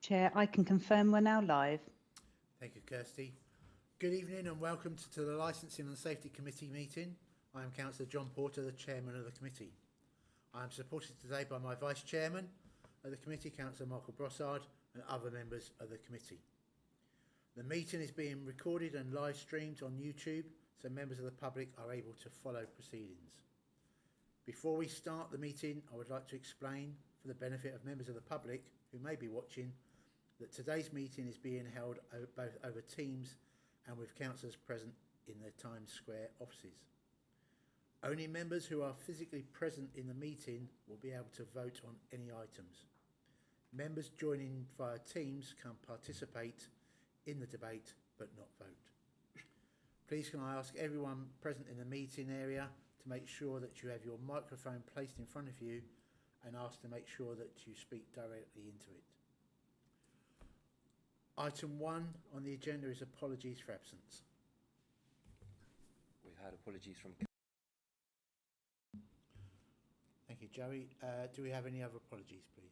Chair, I can confirm we're now live. Thank you, Kirsty. Good evening and welcome to the Licensing and Safety Committee meeting. I am Councillor John Porter, the Chairman of the committee. I am supported today by my Vice Chairman of the committee, Councillor Michael Brossard, and other members of the committee. The meeting is being recorded and live streamed on YouTube, so members of the public are able to follow proceedings. Before we start the meeting, I would like to explain, for the benefit of members of the public who may be watching, that today's meeting is being held both over Teams and with councillors present in their Times Square offices. Only members who are physically present in the meeting will be able to vote on any items. Members joining via Teams can participate in the debate but not vote. Please can I ask everyone present in the meeting area to make sure that you have your microphone placed in front of you and ask to make sure that you speak directly into it. Item 1 on the agenda is apologies for absence. We've had apologies from... Thank you, Joey. Do we have any other apologies, please?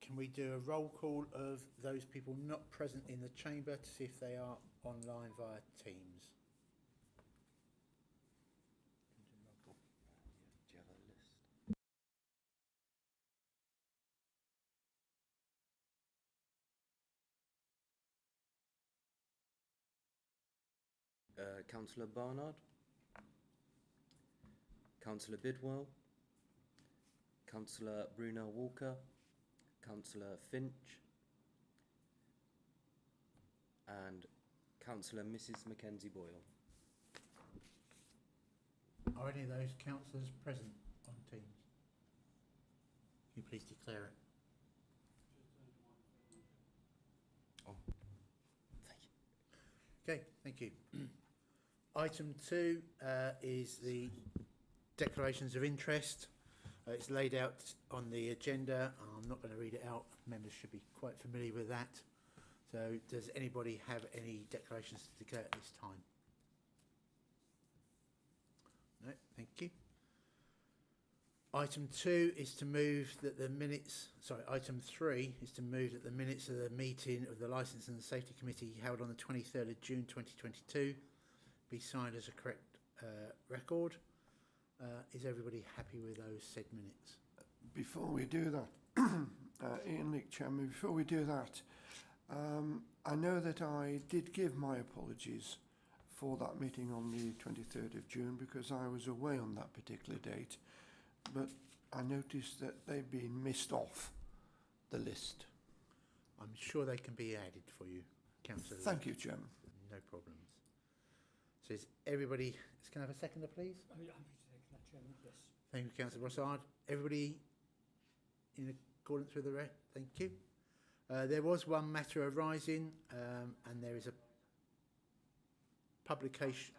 Can we do a roll call of those people not present in the chamber to see if they are online via Teams? Do you have a list? Councillor Barnard, Councillor Bidwell, Councillor Brunel Walker, Councillor Finch, and Councillor Mrs Mackenzie Boyle. Are any of those councillors present on Teams? Can you please declare it? Oh, thank you. Okay, thank you. Item 2 is the declarations of interest. It's laid out on the agenda. I'm not going to read it out. Members should be quite familiar with that. So does anybody have any declarations to declare at this time? No, thank you. Item 2 is to move that the minutes, item 3 is to move that the minutes of the meeting of the Licensing and Safety Committee held on the 23rd of June 2022 be signed as a correct record. Is everybody happy with those said minutes? Before we do that, Ian Nick Chairman, before we do that, I know that I did give my apologies for that meeting on the 23rd of June because I was away on that particular date, but I noticed that they've been missed off the list. I'm sure they can be added for you, Councillor. Thank you, Chairman. No problems. So is everybody, can I have a seconder, please? I'm happy to take that, Chairman, yes. Thank you, Councillor Brossard. Everybody in accordance with the thank you. There was one matter arising, and there is a publication.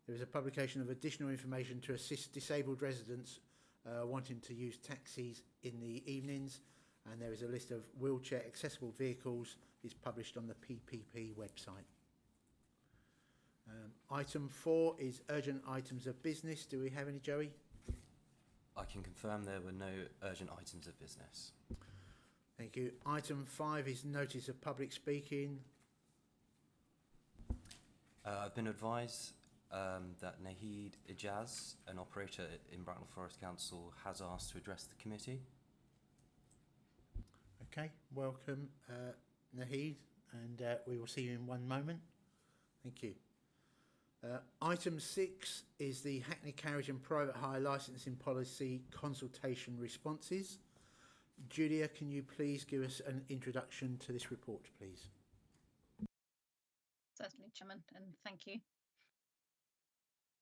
There is a publication of additional information to assist disabled residents wanting to use taxis in the evenings, and there is a list of wheelchair accessible vehicles is published on the PPP website. Item 4 is urgent items of business. Do we have any, Joey? I can confirm there were no urgent items of business. Thank you. Item 5 is notice of public speaking. I've been advised that Nahid Ijaz, an operator in Bracknell Forest Council, has asked to address the committee. Okay, welcome, Nahid, and we will see you in one moment. Thank you. Item 6 is the Hackney Carriage and Private Hire Licensing Policy Consultation Responses. Julia, can you please give us an introduction to this report, please? Certainly, Chairman, and thank you.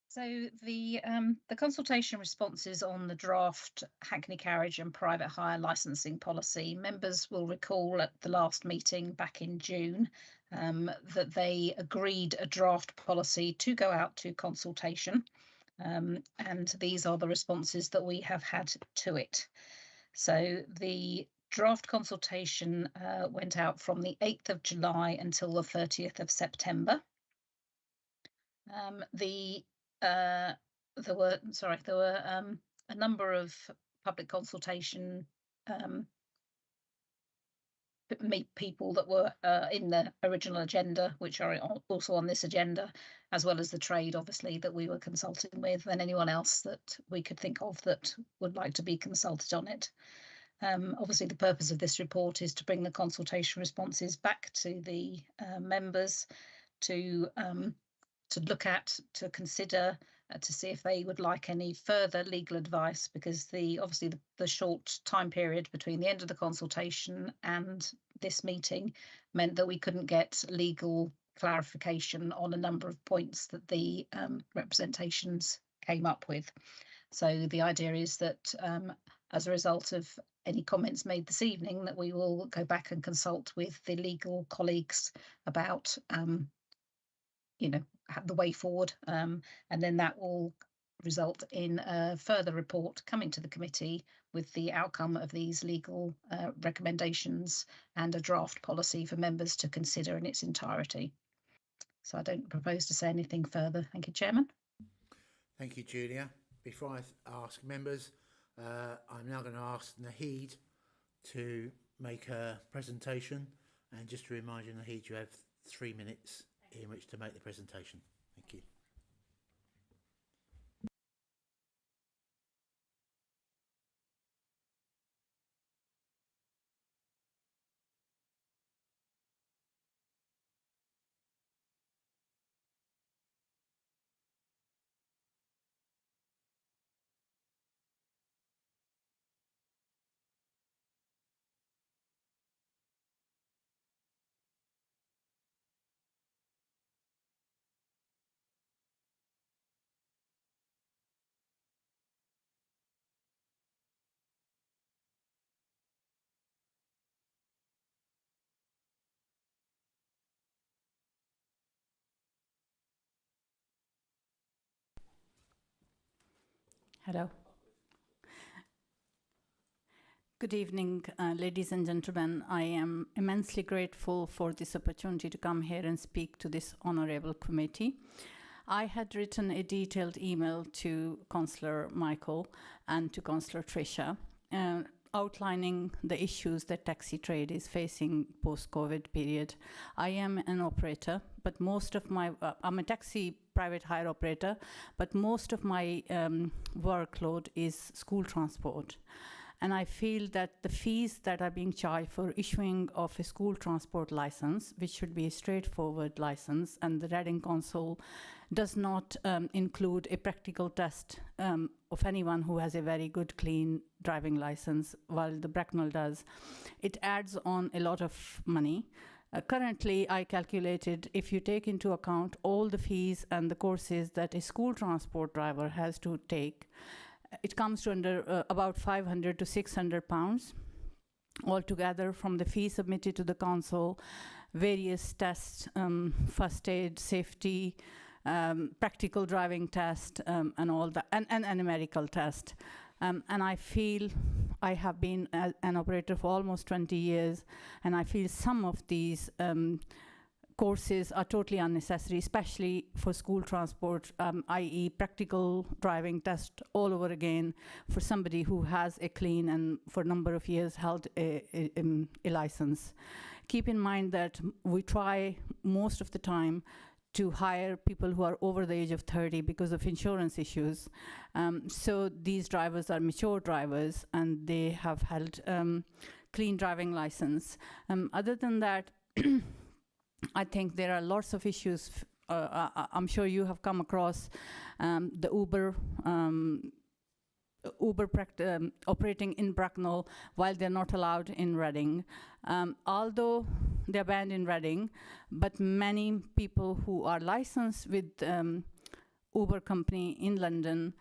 So the consultation responses on the draft Hackney Carriage and Private Hire Licensing Policy, members will recall at the last meeting back in June that they agreed a draft policy to go out to consultation, and these are the responses that we have had to it. So the draft consultation went out from the 8th of July until the 30th of September. The there were a number of public consultation meet people that were in the original agenda, which are also on this agenda, as well as the trade, obviously, that we were consulting with, and anyone else that we could think of that would like to be consulted on it. Obviously, the purpose of this report is to bring the consultation responses back to the members to look at, to consider, to see if they would like any further legal advice, because obviously the short time period between the end of the consultation and this meeting meant that we couldn't get legal clarification on a number of points that the representations came up with. So the idea is that as a result of any comments made this evening, that we will go back and consult with the legal colleagues about the way forward, and then that will result in a further report coming to the committee with the outcome of these legal recommendations and a draft policy for members to consider in its entirety. So I don't propose to say anything further. Thank you, Chairman. Thank you, Julia. Before I ask members, I'm now going to ask Naheed to make a presentation, and just to remind you, Naheed, you have 3 minutes in which to make the presentation. Thank you. Hello. Good evening, ladies and gentlemen. I am immensely grateful for this opportunity to come here and speak to this honourable committee. I had written a detailed email to Councillor Michael and to Councillor Tricia, outlining the issues that taxi trade is facing post-COVID period. I am an operator, but most of my, I'm a taxi private hire operator, but most of my workload is school transport. And I feel that the fees that are being charged for issuing of a school transport license, which should be a straightforward license, and the Reading Council does not include a practical test of anyone who has a very good, clean driving license, while the Bracknell does. It adds on a lot of money. Currently, I calculated, if you take into account all the fees and the courses that a school transport driver has to take, it comes to under about £500 to £600 altogether, from the fee submitted to the council, various tests, first aid, safety, practical driving test, and all that, and a numerical test. And I feel I have been an operator for almost 20 years, and I feel some of these courses are totally unnecessary, especially for school transport, i.e. practical driving test all over again for somebody who has a clean and for a number of years held a license. Keep in mind that we try most of the time to hire people who are over the age of 30 because of insurance issues. So these drivers are mature drivers and they have held clean driving license. Other than that, I think there are lots of issues. I'm sure you have come across the Uber operating in Bracknell while they're not allowed in Reading. Although they're banned in Reading, but many people who are licensed with Uber company in London,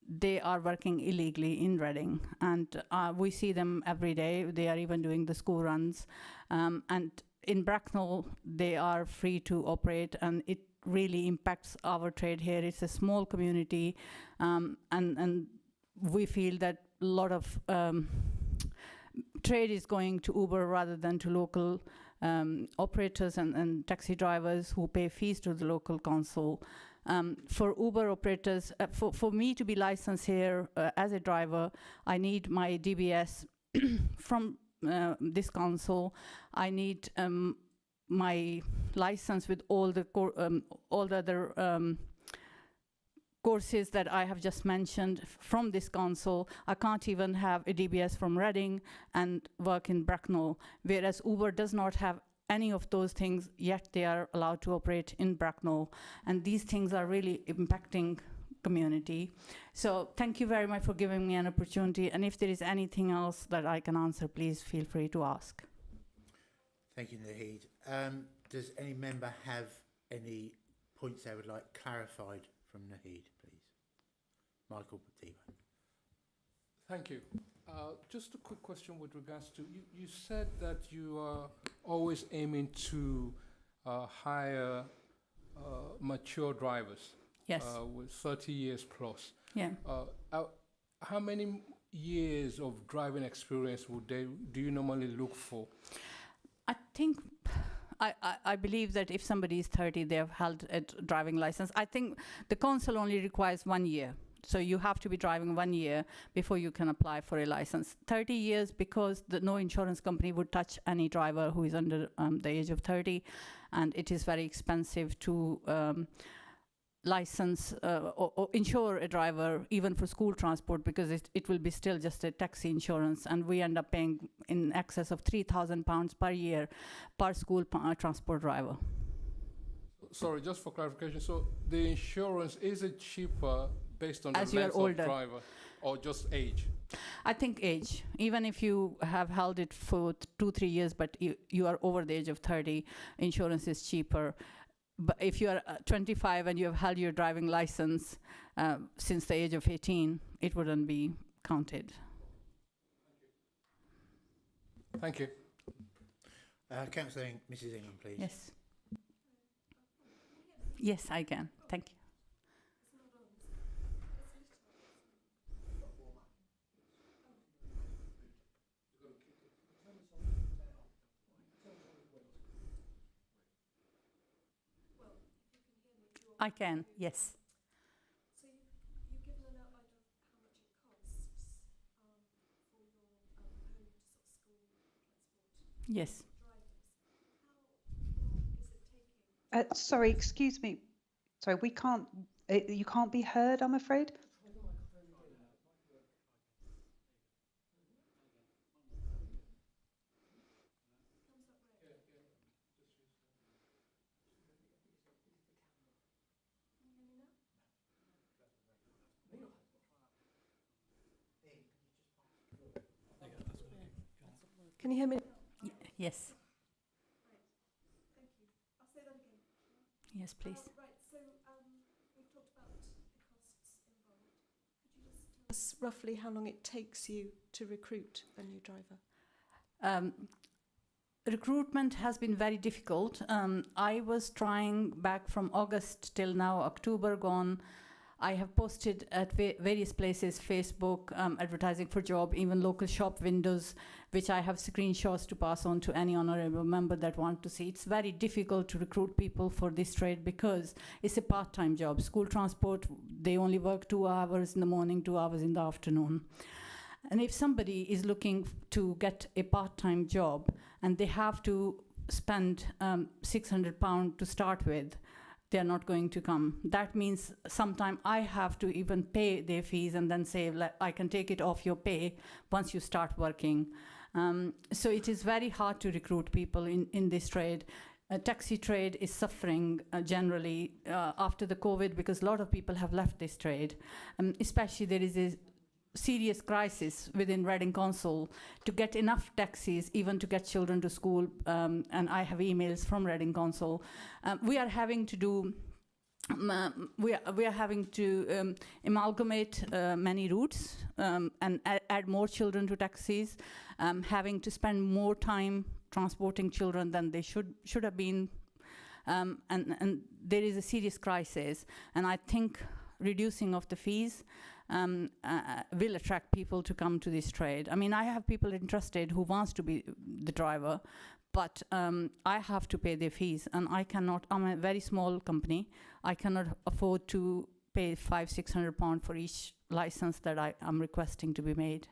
they are working illegally in Reading, and we see them every day. They are even doing the school runs, and in Bracknell they are free to operate, and it really impacts our trade here. It's a small community, and we feel that a lot of trade is going to Uber rather than to local operators and taxi drivers who pay fees to the local council. For Uber operators, for me to be licensed here as a driver, I need my DBS from this council. I need my license with all the other courses that I have just mentioned from this council. I can't even have a DBS from Reading and work in Bracknell, whereas Uber does not have any of those things, yet they are allowed to operate in Bracknell. And these things are really impacting community. So thank you very much for giving me an opportunity. And if there is anything else that I can answer, please feel free to ask. Thank you, Naheed. Does any member have any points they would like clarified from Naheed, please? Michael Batiba. Thank you. Just a quick question with regards to, you said that you are always aiming to hire mature drivers. Yes. With 30 years plus. Yeah. How many years of driving experience do you normally look for? I think, I believe that if somebody is 30, they have held a driving license. I think the council only requires 1 year. So you have to be driving 1 year before you can apply for a license. 30 years because no insurance company would touch any driver who is under the age of 30. And it is very expensive to license or insure a driver even for school transport, because it will be still just a taxi insurance, and we end up paying in excess of £3,000 per year per school transport driver. Sorry, just for clarification, so the insurance, is it cheaper based on the As you are length of older. driver or just age? I think age, even if you have held it for 2-3 years, but you are over the age of 30, insurance is cheaper. But if you are 25 and you have held your driving license since the age of 18, it wouldn't be counted. Thank you. Councillor Mrs. Ingham, please. Yes. Yes, I can. Thank you. I can, yes. So you've given an outline of how much it costs for your home to sort of school transport Yes. drivers. How long is it taking? Sorry, excuse me. Sorry, we can't, you can't be heard, I'm afraid. Can you hear me? Yes. Thank you. I'll say that again. Yes, please. Right, so we've talked about the costs involved. Could you just tell us roughly how long it takes you to recruit a new driver? Recruitment has been very difficult. I was trying back from August till now, October gone. I have posted at various places, Facebook, advertising for job, even local shop windows, which I have screenshots to pass on to any honourable member that want to see. It's very difficult to recruit people for this trade because it's a part-time job. School transport, they only work 2 hours in the morning, 2 hours in the afternoon. And if somebody is looking to get a part-time job and they have to spend £600 to start with, they are not going to come. That means sometime I have to even pay their fees and then say, I can take it off your pay once you start working. So it is very hard to recruit people in this trade. Taxi trade is suffering generally after the COVID because a lot of people have left this trade. Especially there is a serious crisis within Reading Council to get enough taxis even to get children to school, and I have emails from Reading Council. We are having to do we are having to amalgamate many routes and add more children to taxis, having to spend more time transporting children than they should have been, and there is a serious crisis, and I think reducing of the fees will attract people to come to this trade. I mean, I have people interested who wants to be the driver, but I have to pay their fees, and I cannot. I'm a very small company. I cannot afford to pay £500-600 for each license that I am requesting to be made.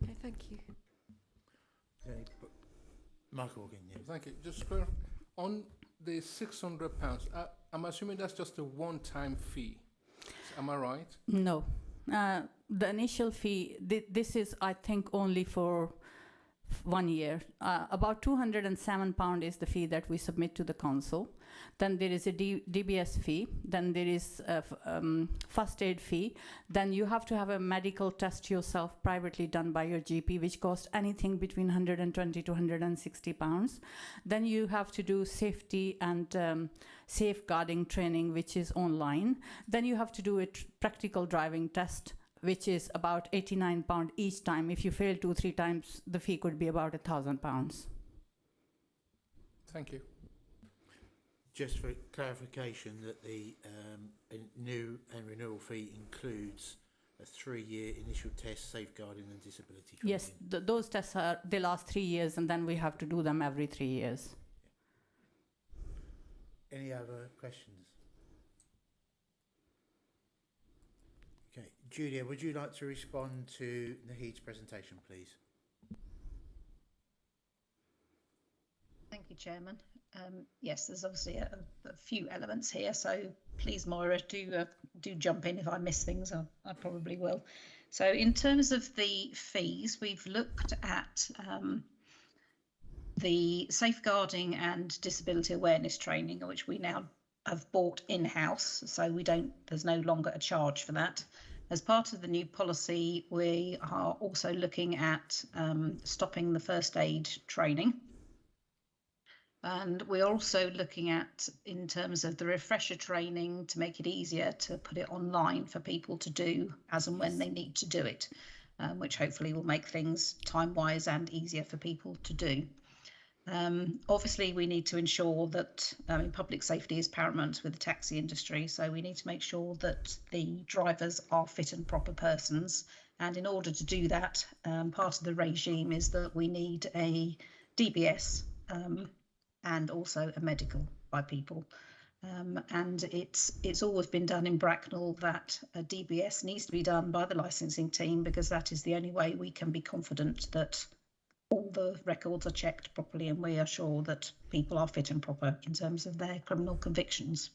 Okay, thank you. Okay, Michael again, yeah. Thank you. Just on the £600, I'm assuming that's just a one-time fee. Am I right? No. The initial fee, this is, I think, only for 1 year. About £207 is the fee that we submit to the council. Then there is a DBS fee. Then there is a first aid fee. Then you have to have a medical test yourself privately done by your GP, which costs anything between £120 to £160. Then you have to do safety and safeguarding training, which is online. Then you have to do a practical driving test, which is about £89 each time. If you fail 2-3 times, the fee could be about £1,000. Thank you. Just for clarification, that the new and renewal fee includes a 3-year initial test, safeguarding and disability training. Yes, those tests they last 3 years, and then we have to do them every 3 years. Any other questions? Okay, Julia, would you like to respond to Naheed's presentation, please? Thank you, Chairman. Yes, there's obviously a few elements here, so please, Moira, do jump in if I miss things. I probably will. So in terms of the fees, we've looked at the safeguarding and disability awareness training, which we now have bought in-house, so there's no longer a charge for that. As part of the new policy, we are also looking at stopping the first aid training. And we're also looking at, in terms of the refresher training, to make it easier to put it online for people to do as and when they need to do it, which hopefully will make things time-wise and easier for people to do. Obviously, we need to ensure that public safety is paramount with the taxi industry, so we need to make sure that the drivers are fit and proper persons. And in order to do that, part of the regime is that we need a DBS and also a medical by people. And it's always been done in Bracknell that a DBS needs to be done by the licensing team, because that is the only way we can be confident that all the records are checked properly and we are sure that people are fit and proper in terms of their criminal convictions.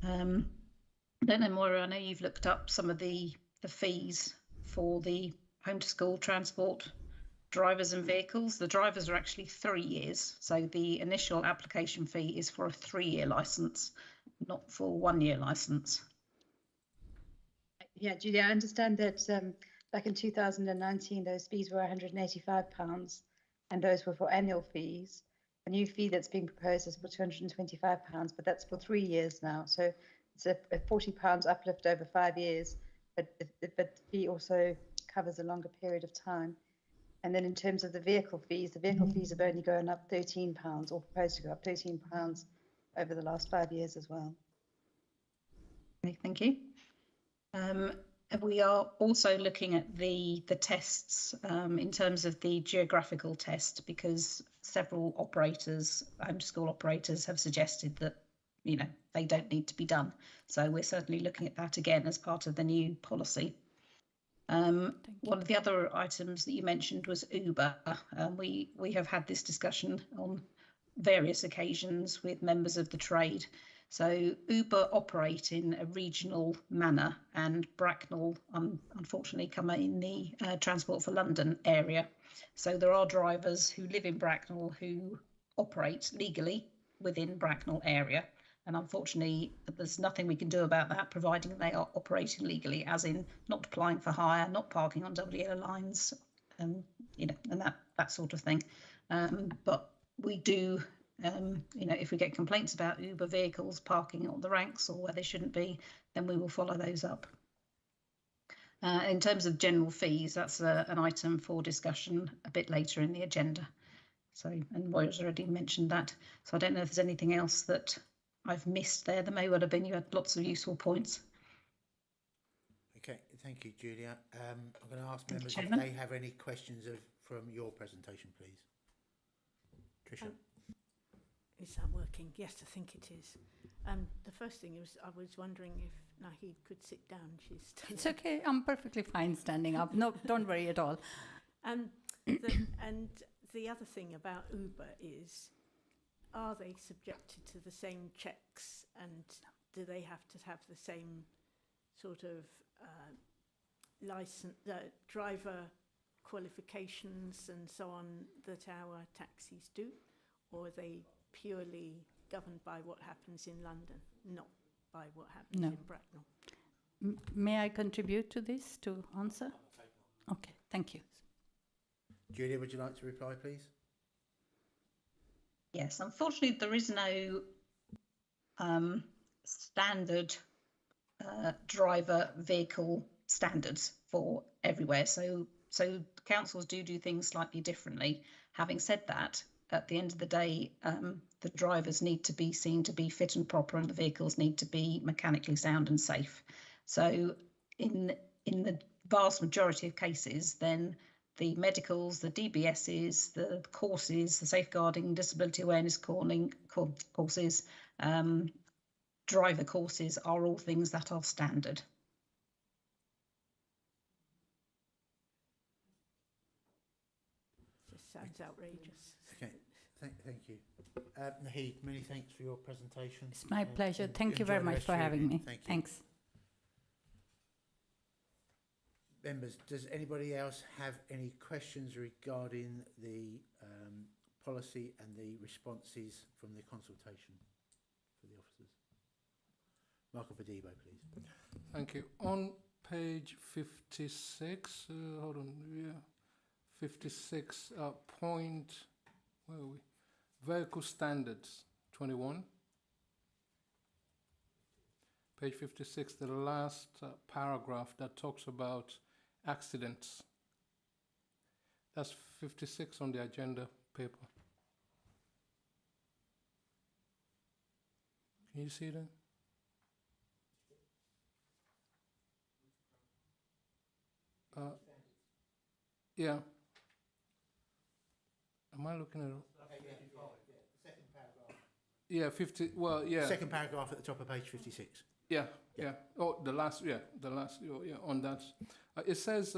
I don't know, Moira, I know you've looked up some of the fees for the home to school transport drivers and vehicles. The drivers are actually 3 years, so the initial application fee is for a 3-year license, not for a 1-year license. Yeah, Julia, I understand that back in 2019 those fees were £185 and those were for annual fees. A new fee that's being proposed is for £225, but that's for 3 years now, so it's a £40 uplift over 5 years, but the fee also covers a longer period of time. And then in terms of the vehicle fees have only gone up £13, or proposed to go up £13 over the last 5 years as well. Okay, thank you. We are also looking at the tests in terms of the geographical test, because several operators, home school operators, have suggested that they don't need to be done. So we're certainly looking at that again as part of the new policy. One of the other items that you mentioned was Uber. We have had this discussion on various occasions with members of the trade. So Uber operate in a regional manner, and Bracknell unfortunately come in the Transport for London area. So there are drivers who live in Bracknell who operate legally within Bracknell area. And unfortunately, there's nothing we can do about that, providing they are operating legally, as in not applying for hire, not parking on double yellow lines, and that sort of thing. But we do, if we get complaints about Uber vehicles parking on the ranks or where they shouldn't be, then we will follow those up. In terms of general fees, that's an item for discussion a bit later in the agenda. So, and Moira's already mentioned that. So I don't know if there's anything else that I've missed there. There may well have been. You had lots of useful points. Okay, thank you, Julia. I'm going to ask members if Chairman. they have any questions from your presentation, please. Tricia. Is that working? Yes, I think it is. The first thing is, I was wondering if Nahid could sit down. She's standing. It's okay. I'm perfectly fine standing up. No, don't worry at all. And the other thing about Uber is, are they subjected to the same checks, and do they have to have the same sort of driver qualifications and so on that our taxis do, or are they purely governed by what happens in London, not by what happens No. in Bracknell? May I contribute to this to answer? Okay, thank you. Julia, would you like to reply, please? Yes, unfortunately, there is no standard driver vehicle standards for everywhere. So councils do things slightly differently. Having said that, at the end of the day, the drivers need to be seen to be fit and proper, and the vehicles need to be mechanically sound and safe. So in the vast majority of cases, then the medicals, the DBSs, the courses, the safeguarding disability awareness courses, driver courses are all things that are standard. Just sounds outrageous. Okay, thank you. Nahid, many thanks for your presentation. It's my and pleasure. Thank you very enjoy the much rest for of your having evening. me. Thank you. Thanks. Members, does anybody else have any questions regarding the policy and the responses from the consultation for the officers? Michael Padibo, please. Thank you. On page 56, hold on, yeah, 56, point, where are we? Vehicle standards, 21. Page 56, the last paragraph that talks about accidents. That's 56 on the agenda paper. Can you see that? Yeah. Am I looking at it? Second paragraph. Yeah, 50. Well, yeah. Second paragraph at the top of page 56. Yeah, yeah. Oh, the last, yeah, on that. It says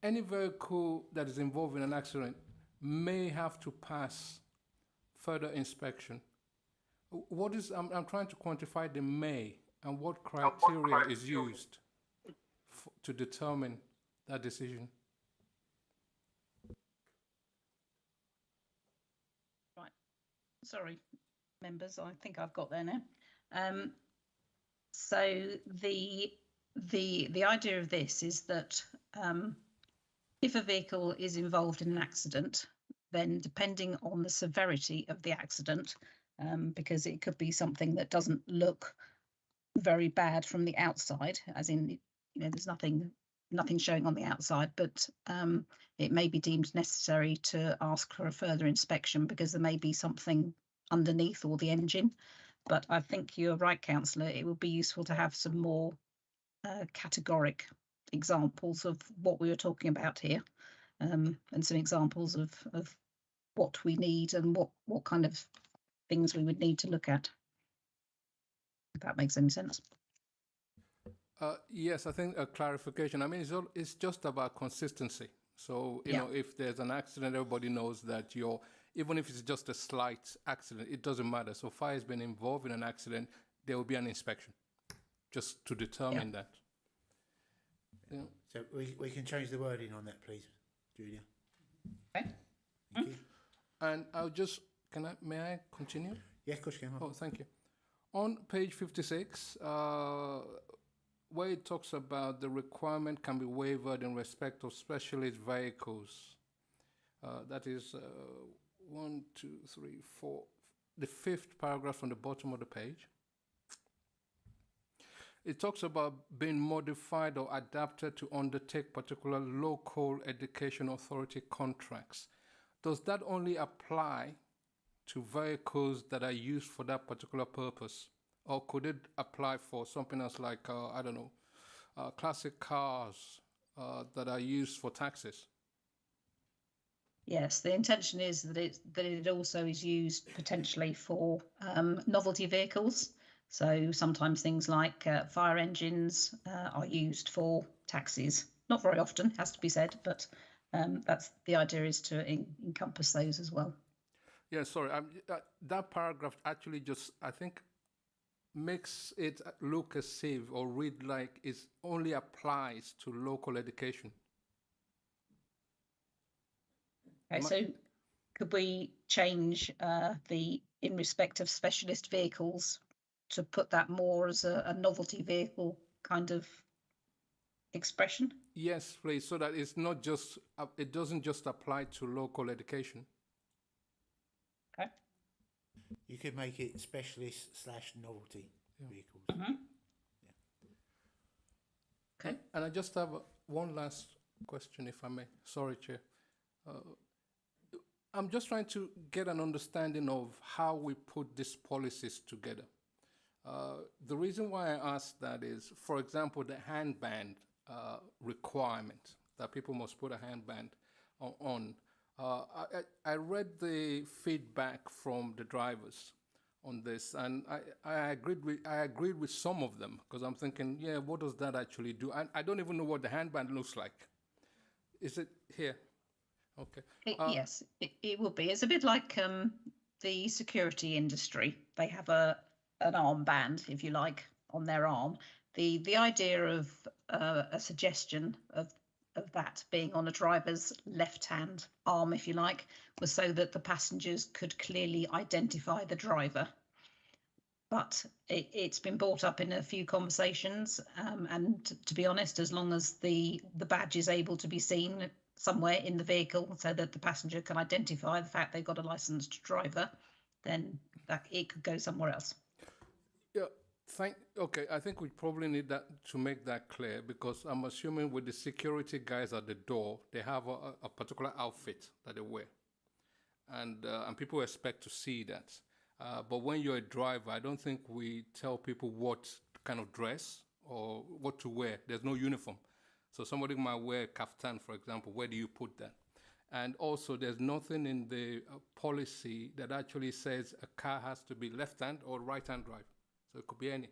any vehicle that is involved in an accident may have to pass further inspection. What is, I'm trying to quantify the may, and what criteria is used to determine that decision? Right. Sorry, members, I think I've got there now. So the idea of this is that if a vehicle is involved in an accident, then depending on the severity of the accident, because it could be something that doesn't look very bad from the outside, as in, there's nothing showing on the outside, but it may be deemed necessary to ask for a further inspection because there may be something underneath or the engine. But I think you're right, Councillor, it would be useful to have some more categoric examples of what we were talking about here, and some examples of what we need and what kind of things we would need to look at, if that makes any sense. Yes, I think a clarification. I mean, it's just about consistency. So, you know, if there's an accident, everybody knows that even if it's just a slight accident, it doesn't matter. So far as been involved in an accident, there will be an inspection just to determine that. Yeah. So we can change the wording on that, please, Julia. Okay. Thank you. And may I continue? Yeah, of course you can. Oh, thank you. On page 56, where it talks about the requirement can be waived in respect of specialist vehicles. That is 1, 2, 3, 4, the 5th paragraph from the bottom of the page. It talks about being modified or adapted to undertake particular local education authority contracts. Does that only apply to vehicles that are used for that particular purpose? Or could it apply for something else like, I don't know, classic cars that are used for taxis? Yes, the intention is that it also is used potentially for novelty vehicles. So sometimes things like fire engines are used for taxis. Not very often, has to be said, but that's the idea, is to encompass those as well. Yeah, sorry. That paragraph actually just, I think, makes it look as if or read like it only applies to local education. Okay, so could we change the in respect of specialist vehicles to put that more as a novelty vehicle kind of expression? Yes, please, so that it's not just, it doesn't just apply to local education. Okay. You could make it specialist / novelty vehicles. Mm-hmm. Okay. And I just have one last question, if I may. Sorry, Chair. I'm just trying to get an understanding of how we put these policies together. The reason why I ask that is, for example, the handband requirement, that people must put a handband on. I read the feedback from the drivers on this, and I agreed with some of them, because I'm thinking, yeah, what does that actually do? I don't even know what the handband looks like. Is it here? Okay. Yes, it would be. It's a bit like the security industry. They have an armband, if you like, on their arm. The idea of a suggestion of that being on a driver's left-hand arm, if you like, was so that the passengers could clearly identify the driver. But it's been brought up in a few conversations, and to be honest, as long as the badge is able to be seen somewhere in the vehicle so that the passenger can identify the fact they've got a licensed driver, then that it could go somewhere else. Yeah, okay, I think we probably need that to make that clear, because I'm assuming with the security guys at the door, they have a particular outfit that they wear. And people expect to see that. But when you're a driver, I don't think we tell people what kind of dress or what to wear. There's no uniform. So somebody might wear a kaftan, for example. Where do you put that? And also, there's nothing in the policy that actually says a car has to be left-hand or right-hand drive. So it could be any.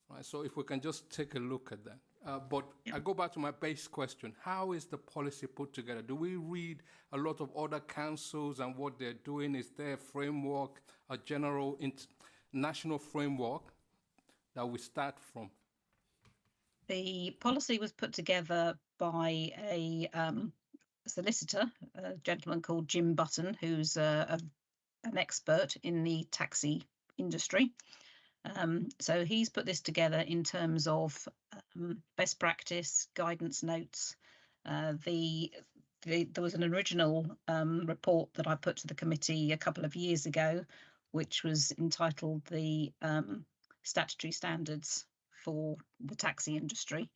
Right, so if we can just take a look at that. But I go back to my base question. How is the policy put together? Do we read a lot of other councils and what they're doing? Is there a framework, a general national framework that we start from? The policy was put together by a solicitor, a gentleman called Jim Button, who's an expert in the taxi industry. So he's put this together in terms of best practice, guidance notes. There was an original report that I put to the committee a couple of years ago, which was entitled the Statutory Standards for the Taxi Industry.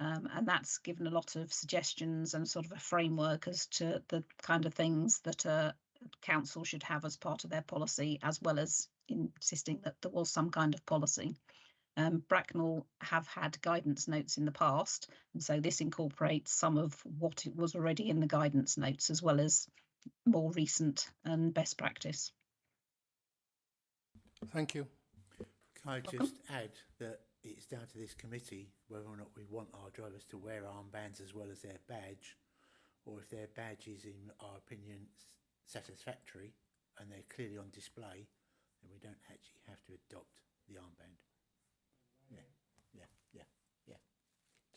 And that's given a lot of suggestions and sort of a framework as to the kind of things that council should have as part of their policy, as well as insisting that there was some kind of policy. Bracknell have had guidance notes in the past, and so this incorporates some of what it was already in the guidance notes, as well as more recent and best practice. Thank you. Can I just add that it's down to this committee whether or not we want our drivers to wear armbands as well as their badge, or if their badge is, in our opinion, satisfactory and they're clearly on display, then we don't actually have to adopt the armband.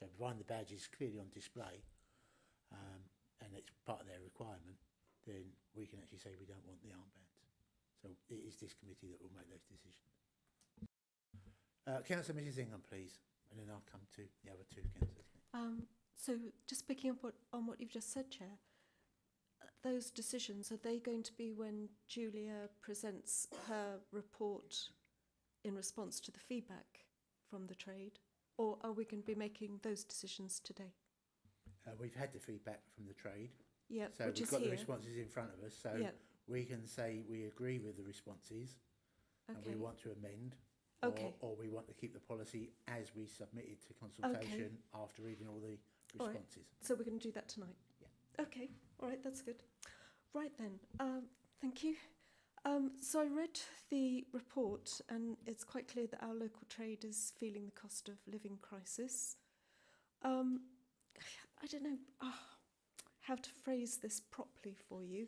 So providing the badge is clearly on display and it's part of their requirement, then we can actually say we don't want the armbands. So it is this committee that will make those decisions. Councillor Mrs Ingham, please, and then I'll come to the other two councillors. So just picking up on what you've just said, Chair, those decisions, are they going to be when Julia presents her report in response to the feedback from the trade, or are we going to be making those decisions today? We've had the feedback from the trade, so we've got the responses in front of us, so we can say we agree with the responses and we want to amend, or we want to keep the policy as we submitted to consultation after reading all the responses. Right. So we're going to do that tonight? Yeah. Okay, All right, that's good. Right then, thank you. So I read the report, and it's quite clear that our local trade is feeling the cost of living crisis. I don't know how to phrase this properly for you.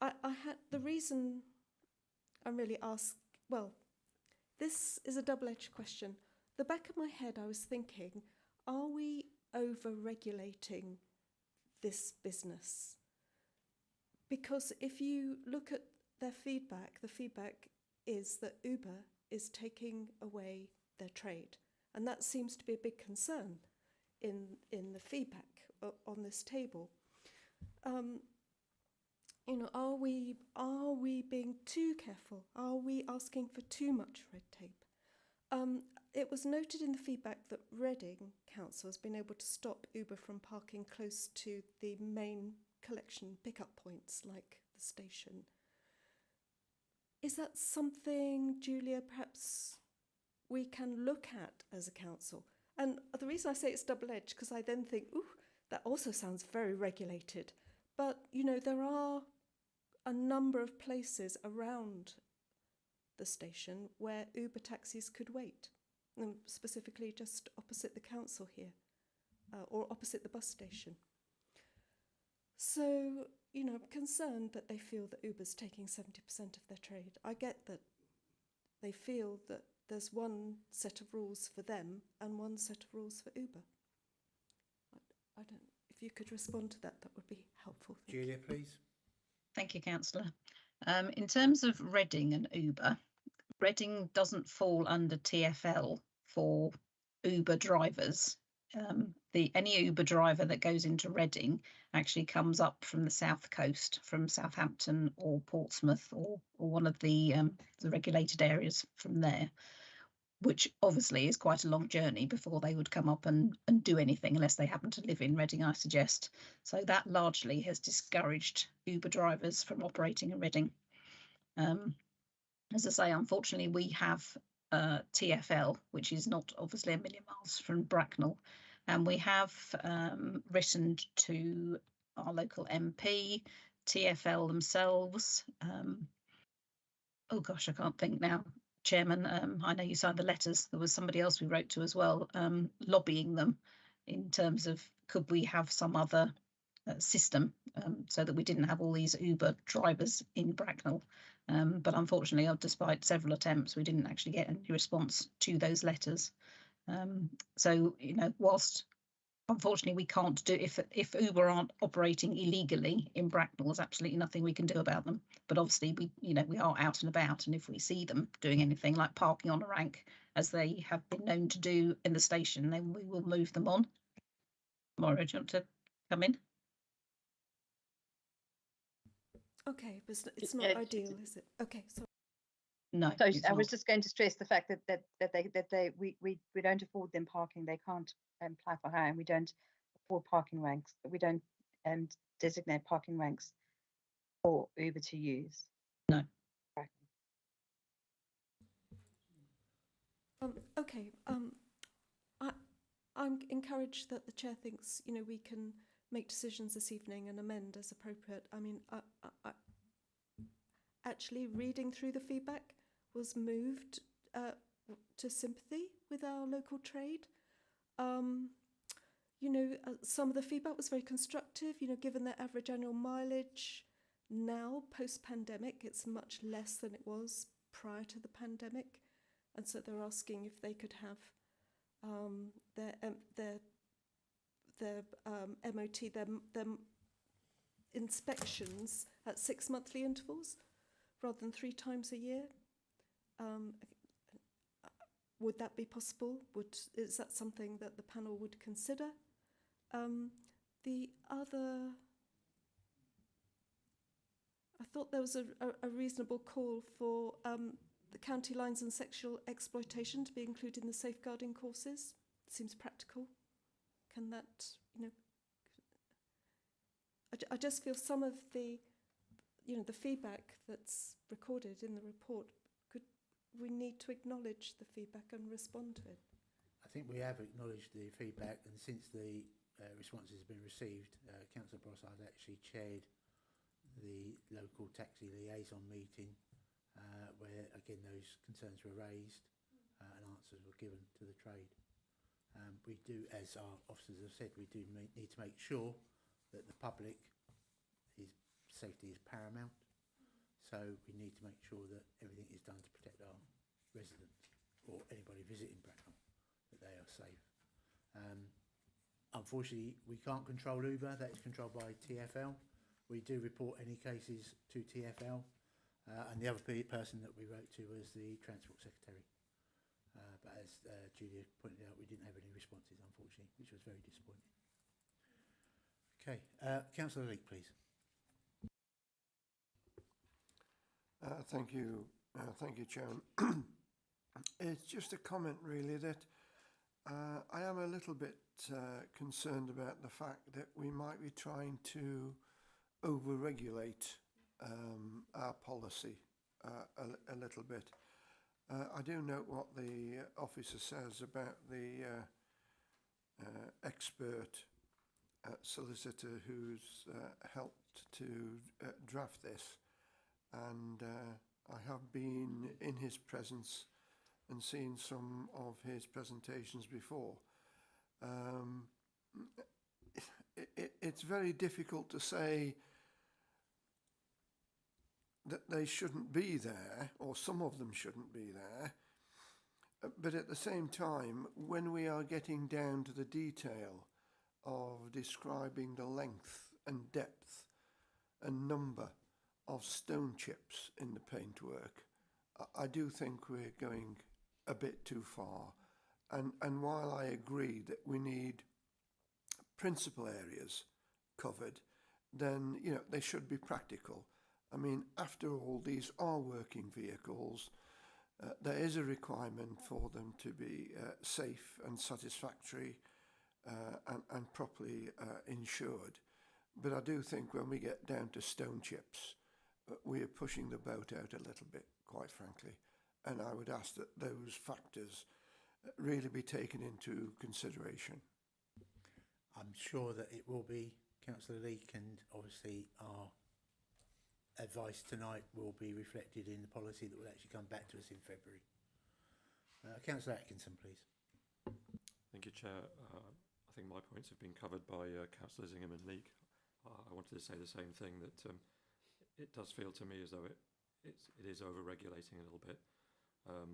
I had the reason I'm really asked. Well, this is a double-edged question. The back of my head, I was thinking, are we over-regulating this business? Because if you look at their feedback, the feedback is that Uber is taking away their trade. And that seems to be a big concern in the feedback on this table. You know, are we being too careful? Are we asking for too much red tape? It was noted in the feedback that Reading Council has been able to stop Uber from parking close to the main collection pickup points like the station. Is that something, Julia, perhaps we can look at as a council? And the reason I say it's double-edged, because I then think, ooh, that also sounds very regulated. But, you know, there are a number of places around the station where Uber taxis could wait, and specifically just opposite the council here, or opposite the bus station. So, you know, I'm concerned that they feel that Uber's taking 70% of their trade. I get that they feel that there's one set of rules for them and one set of rules for Uber. I don't. If you could respond to that, that would be helpful. Julia, please. Thank you, Councillor. In terms of Reading and Uber, Reading doesn't fall under TfL for Uber drivers. Any Uber driver that goes into Reading actually comes up from the south coast, from Southampton or Portsmouth or one of the regulated areas from there, which obviously is quite a long journey before they would come up and do anything unless they happen to live in Reading, I suggest. So that largely has discouraged Uber drivers from operating in Reading. As I say, unfortunately, we have TfL, which is not obviously a million miles from Bracknell. And we have written to our local MP, TfL themselves. Oh gosh, I can't think now. Chairman, I know you signed the letters. There was somebody else we wrote to as well, lobbying them in terms of could we have some other system so that we didn't have all these Uber drivers in Bracknell. But unfortunately, despite several attempts, we didn't actually get any response to those letters. So, you know, whilst unfortunately we can't do, if Uber aren't operating illegally in Bracknell, there's absolutely nothing we can do about them. But obviously we are out and about, and if we see them doing anything like parking on a rank, as they have been known to do in the station, then we will move them on. Maura, do you want to come in? Okay, but it's not ideal, is it? Okay, so. No. So I was just going to stress the fact that we don't afford them parking. They can't apply for hire, and we don't afford parking ranks. We don't designate parking ranks for Uber to use. No. Right. Okay. I'm encouraged that the chair thinks, you know, we can make decisions this evening and amend as appropriate. I mean, I actually reading through the feedback was moved to sympathy with our local trade. You know, some of the feedback was very constructive, you know, given their average annual mileage now post-pandemic, it's much less than it was prior to the pandemic. And so they're asking if they could have their MOT, their inspections at 6 monthly intervals rather than 3 times a year. Would that be possible? Is that something that the panel would consider? The other, I thought there was a reasonable call for the county lines and sexual exploitation to be included in the safeguarding courses. Seems practical. Can that, you know, I just feel some of the, you know, the feedback that's recorded in the report, we need to acknowledge the feedback and respond to it. I think we have acknowledged the feedback, and since the responses have been received, Councillor Brossard actually chaired the local taxi liaison meeting where again those concerns were raised and answers were given to the trade. We do, as our officers have said, we do need to make sure that the public safety is paramount. So we need to make sure that everything is done to protect our residents or anybody visiting Bracknell, that they are safe. Unfortunately, we can't control Uber. That is controlled by TfL. We do report any cases to TfL. And the other person that we wrote to was the Transport Secretary. But as Julia pointed out, we didn't have any responses, unfortunately, which was very disappointing. Okay, Councillor Leake, please. Thank you, Chairman. It's just a comment, really, that I am a little bit concerned about the fact that we might be trying to over-regulate our policy a little bit. I do note what the officer says about the expert solicitor who's helped to draft this, and I have been in his presence and seen some of his presentations before. It's very difficult to say that they shouldn't be there, or some of them shouldn't be there, but at the same time, when we are getting down to the detail of describing the length and depth and number of stone chips in the paintwork, I do think we're going a bit too far. And while I agree that we need principal areas covered, then, you know, they should be practical. I mean, after all, these are working vehicles. There is a requirement for them to be safe and satisfactory and properly insured. But I do think when we get down to stone chips, we are pushing the boat out a little bit, quite frankly. And I would ask that those factors really be taken into consideration. I'm sure that it will be, Councillor Leake, and obviously our advice tonight will be reflected in the policy that will actually come back to us in February. Councillor Atkinson, please. Thank you, Chair. I think my points have been covered by Councillors Ingham and Leake. I wanted to say the same thing, that it does feel to me as though it is over-regulating a little bit.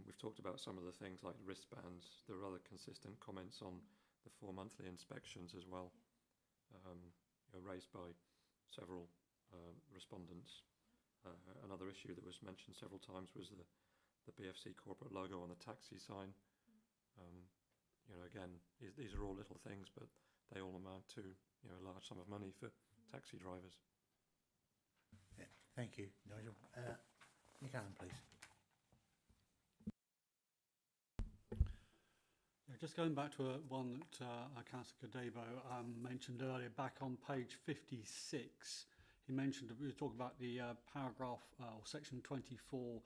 We've talked about some of the things like wristbands. There are other consistent comments on the 4 monthly inspections as well, raised by several respondents. Another issue that was mentioned several times was the BFC corporate logo on the taxi sign. Again, these are all little things, but they all amount to a large sum of money for taxi drivers. Yeah, thank you, Nigel. Nick Allen, please. Just going back to one that Councillor Cadebo mentioned earlier, back on page 56, he mentioned, we were talking about the paragraph or section 24,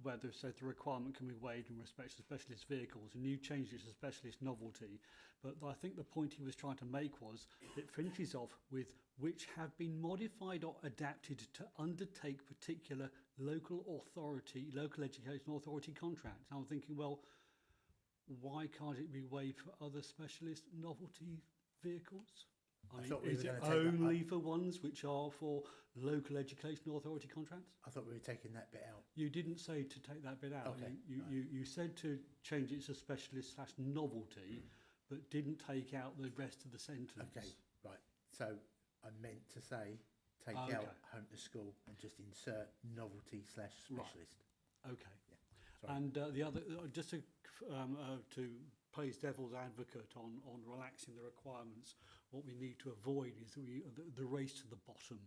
where they said the requirement can be waived in respect to specialist vehicles, and you changed it to specialist novelty. But I think the point he was trying to make was it finishes off with which have been modified or adapted to undertake particular local education authority contracts. And I'm thinking, well, why can't it be waived for other specialist novelty vehicles? I mean, is it only for ones which are for local education authority contracts? I thought we were taking that bit out. You didn't say to take that bit out. Okay. You said to change it to specialist/novelty, but didn't take out the rest of the sentence. Okay, right. So I meant to say take out home to school and just insert novelty/specialist. Right. Okay. Yeah. Sorry. And the other, just to play devil's advocate on relaxing the requirements, what we need to avoid is the race to the bottom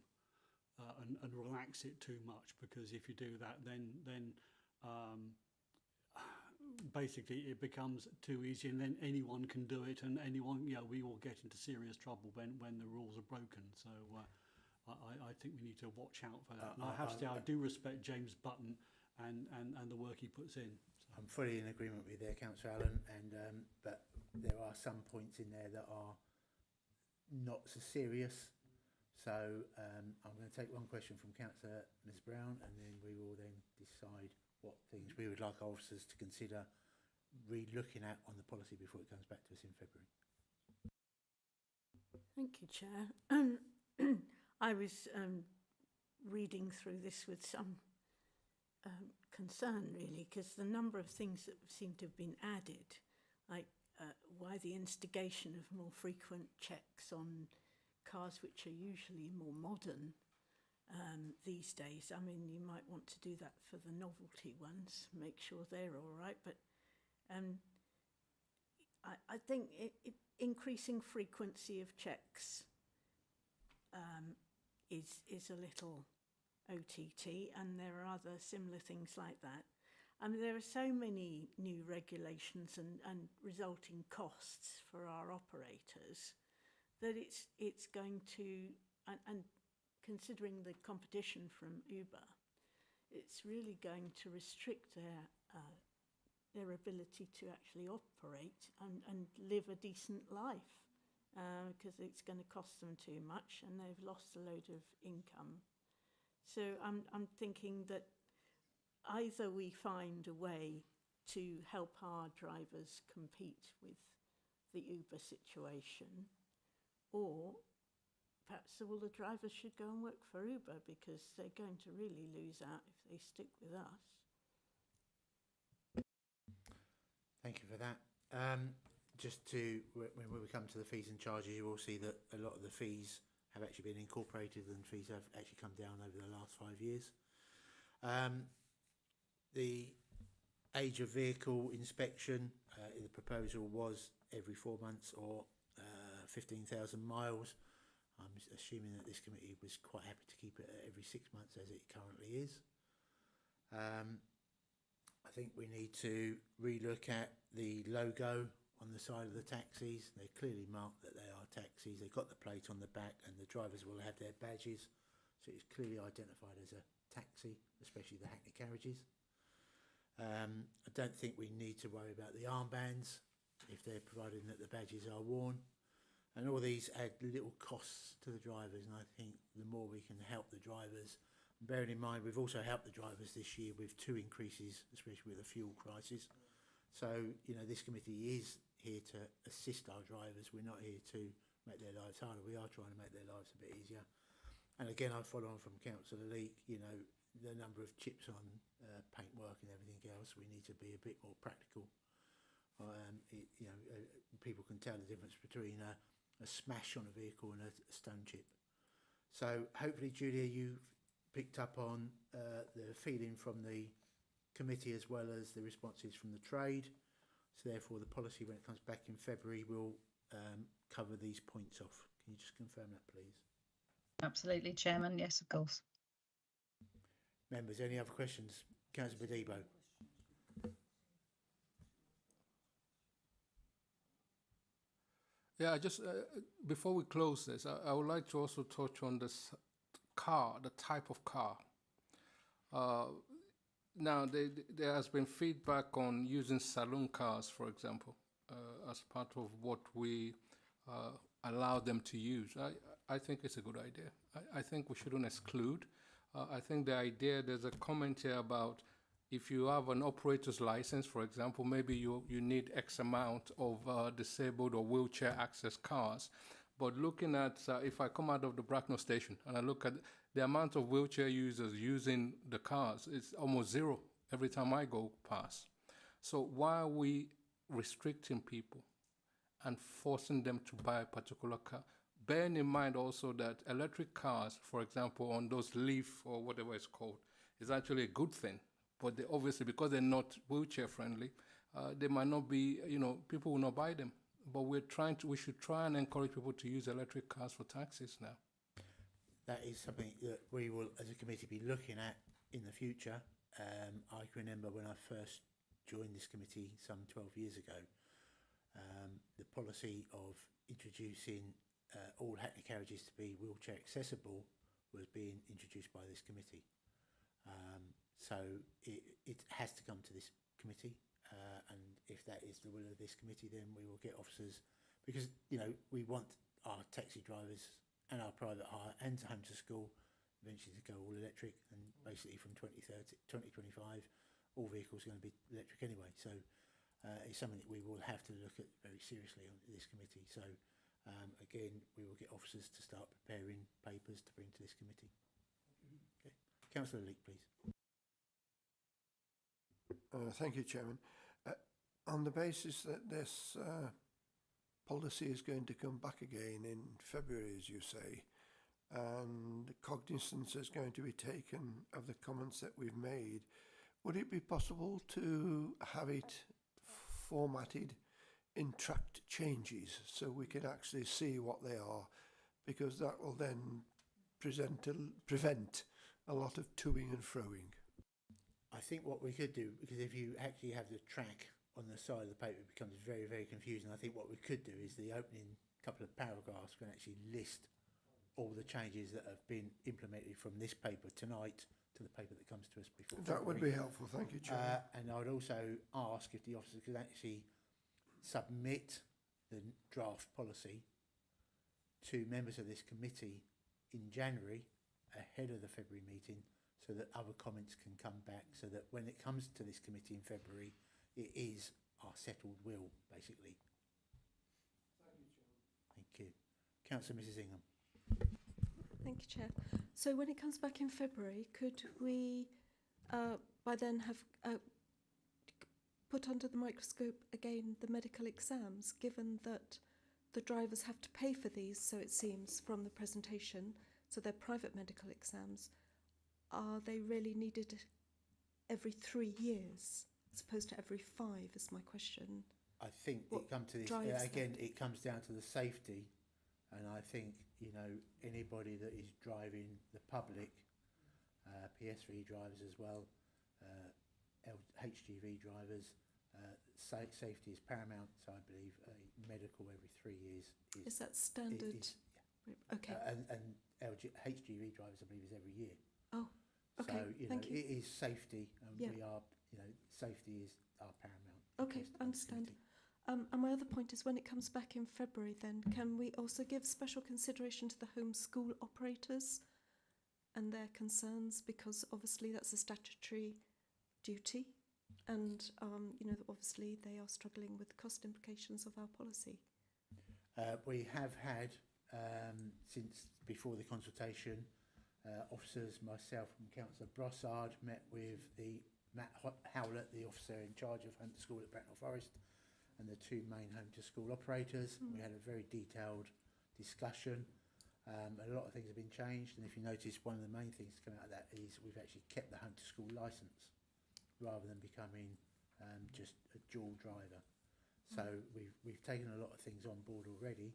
and relax it too much, because if you do that, then basically it becomes too easy, and then anyone can do it, and anyone, we will get into serious trouble when the rules are broken. So I think we need to watch out for that. And I have to say, I do respect James Button and the work he puts in. So. I'm fully in agreement with you there, Councillor Allen, and but there are some points in there that are not so serious. So I'm going to take one question from Councillor Ms Brown, and then we will then decide what things we would like our officers to consider re-looking at on the policy before it comes back to us in February. Thank you, Chair. I was reading through this with some concern, really, because the number of things that seem to have been added, like why the instigation of more frequent checks on cars which are usually more modern these days. I mean, you might want to do that for the novelty ones, make sure they're all right, but I think increasing frequency of checks is a little OTT, and there are other similar things like that. I mean, there are so many new regulations and resulting costs for our operators that it's going to, and considering the competition from Uber, it's really going to restrict their ability to actually operate and live a decent life, because it's going to cost them too much and they've lost a load of income. So I'm thinking that either we find a way to help our drivers compete with the Uber situation, or perhaps all the drivers should go and work for Uber, because they're going to really lose out if they stick with us. Thank you for that. Just to, when we come to the fees and charges, you will see that a lot of the fees have actually been incorporated and fees have actually come down over the last 5 years. The age of vehicle inspection in the proposal was every 4 months or 15,000 miles. I'm assuming that this committee was quite happy to keep it at every 6 months as it currently is. I think we need to relook at the logo on the side of the taxis. They're clearly marked that they are taxis. They've got the plate on the back, and the drivers will have their badges, so it's clearly identified as a taxi, especially the Hackney carriages. I don't think we need to worry about the armbands if they're providing that the badges are worn. And all these add little costs to the drivers, and I think the more we can help the drivers, bearing in mind we've also helped the drivers this year with 2 increases, especially with the fuel crisis. So, you know, this committee is here to assist our drivers. We're not here to make their lives harder. We are trying to make their lives a bit easier. And again, I follow on from Councillor Leake, you know, the number of chips on paintwork and everything else, we need to be a bit more practical. People can tell the difference between a smash on a vehicle and a stone chip. So hopefully, Julia, you've picked up on the feeling from the committee as well as the responses from the trade. So therefore, the policy, when it comes back in February, will cover these points off. Can you just confirm that, please? Absolutely, Chairman. Yes, of course. Members, any other questions? Councillor Bedibo. Yeah, just before we close this, I would like to also touch on this car, the type of car. Now, there has been feedback on using saloon cars, for example, as part of what we allow them to use. I think it's a good idea. I think we shouldn't exclude. I think the idea, there's a comment here about if you have an operator's license, for example, maybe you need X amount of disabled or wheelchair access cars. But looking at, if I come out of the Bracknell station and I look at the amount of wheelchair users using the cars, it's almost zero every time I go past. So why are we restricting people and forcing them to buy a particular car? Bearing in mind also that electric cars, for example, on those Leaf or whatever it's called, is actually a good thing. But they obviously, because they're not wheelchair friendly, they might not be, people will not buy them. But we should try and encourage people to use electric cars for taxis now. That is something that we will, as a committee, be looking at in the future. I can remember when I first joined this committee some 12 years ago, the policy of introducing all Hackney carriages to be wheelchair accessible was being introduced by this committee. So it has to come to this committee, and if that is the will of this committee, then we will get officers, because we want our taxi drivers and our private hire and home to school eventually to go all electric, and basically from 2025 all vehicles are going to be electric anyway. So it's something that we will have to look at very seriously on this committee. So again, we will get officers to start preparing papers to bring to this committee. Okay. Councillor Leake, please. Thank you, Chairman. On the basis that this policy is going to come back again in February, as you say, and cognizance is going to be taken of the comments that we've made, would it be possible to have it formatted in tracked changes so we can actually see what they are? Because that will then prevent a lot of toing and froing. I think what we could do, because if you actually have the track on the side of the paper, it becomes very, very confusing. I think what we could do is the opening couple of paragraphs can actually list all the changes that have been implemented from this paper tonight to the paper that comes to us before That would February. be helpful, thank you, Chairman. And I would also ask if the officers could actually submit the draft policy to members of this committee in January ahead of the February meeting, so that other comments can come back, so that when it comes to this committee in February, it is our settled will, basically. Thank you. Councillor Mrs Ingham. Thank you, Chair. So when it comes back in February, could we by then have put under the microscope again the medical exams, given that the drivers have to pay for these, so it seems from the presentation, so they're private medical exams. Are they really needed every 3 years as opposed to every 5 is my question. I think What it comes to this, drives again, that? it comes down to the safety, and I think, you know, anybody that is driving the public, PS3 drivers as well, HGV drivers, safety is paramount, so I believe a medical every 3 years Is that standard? yeah. Okay. And HGV drivers, I believe, is every year. Oh, okay. So, you know, Thank you. it is safety, and Yeah. we are, you know, safety is our paramount. Okay, interest on understand. committee. And my other point is, when it comes back in February, then can we also give special consideration to the home school operators and their concerns, because obviously that's a statutory duty, and you know, obviously they are struggling with the cost implications of our policy. We have had, since before the consultation, officers, myself and Councillor Brossard, met with the Matt Howlett, the officer in charge of home to school at Bracknell Forest, and the 2 main home to school operators. We had a very detailed discussion. A lot of things have been changed, and if you notice, one of the main things to come out of that is we've actually kept the home to school licence rather than becoming just a dual driver. So we've taken a lot of things on board already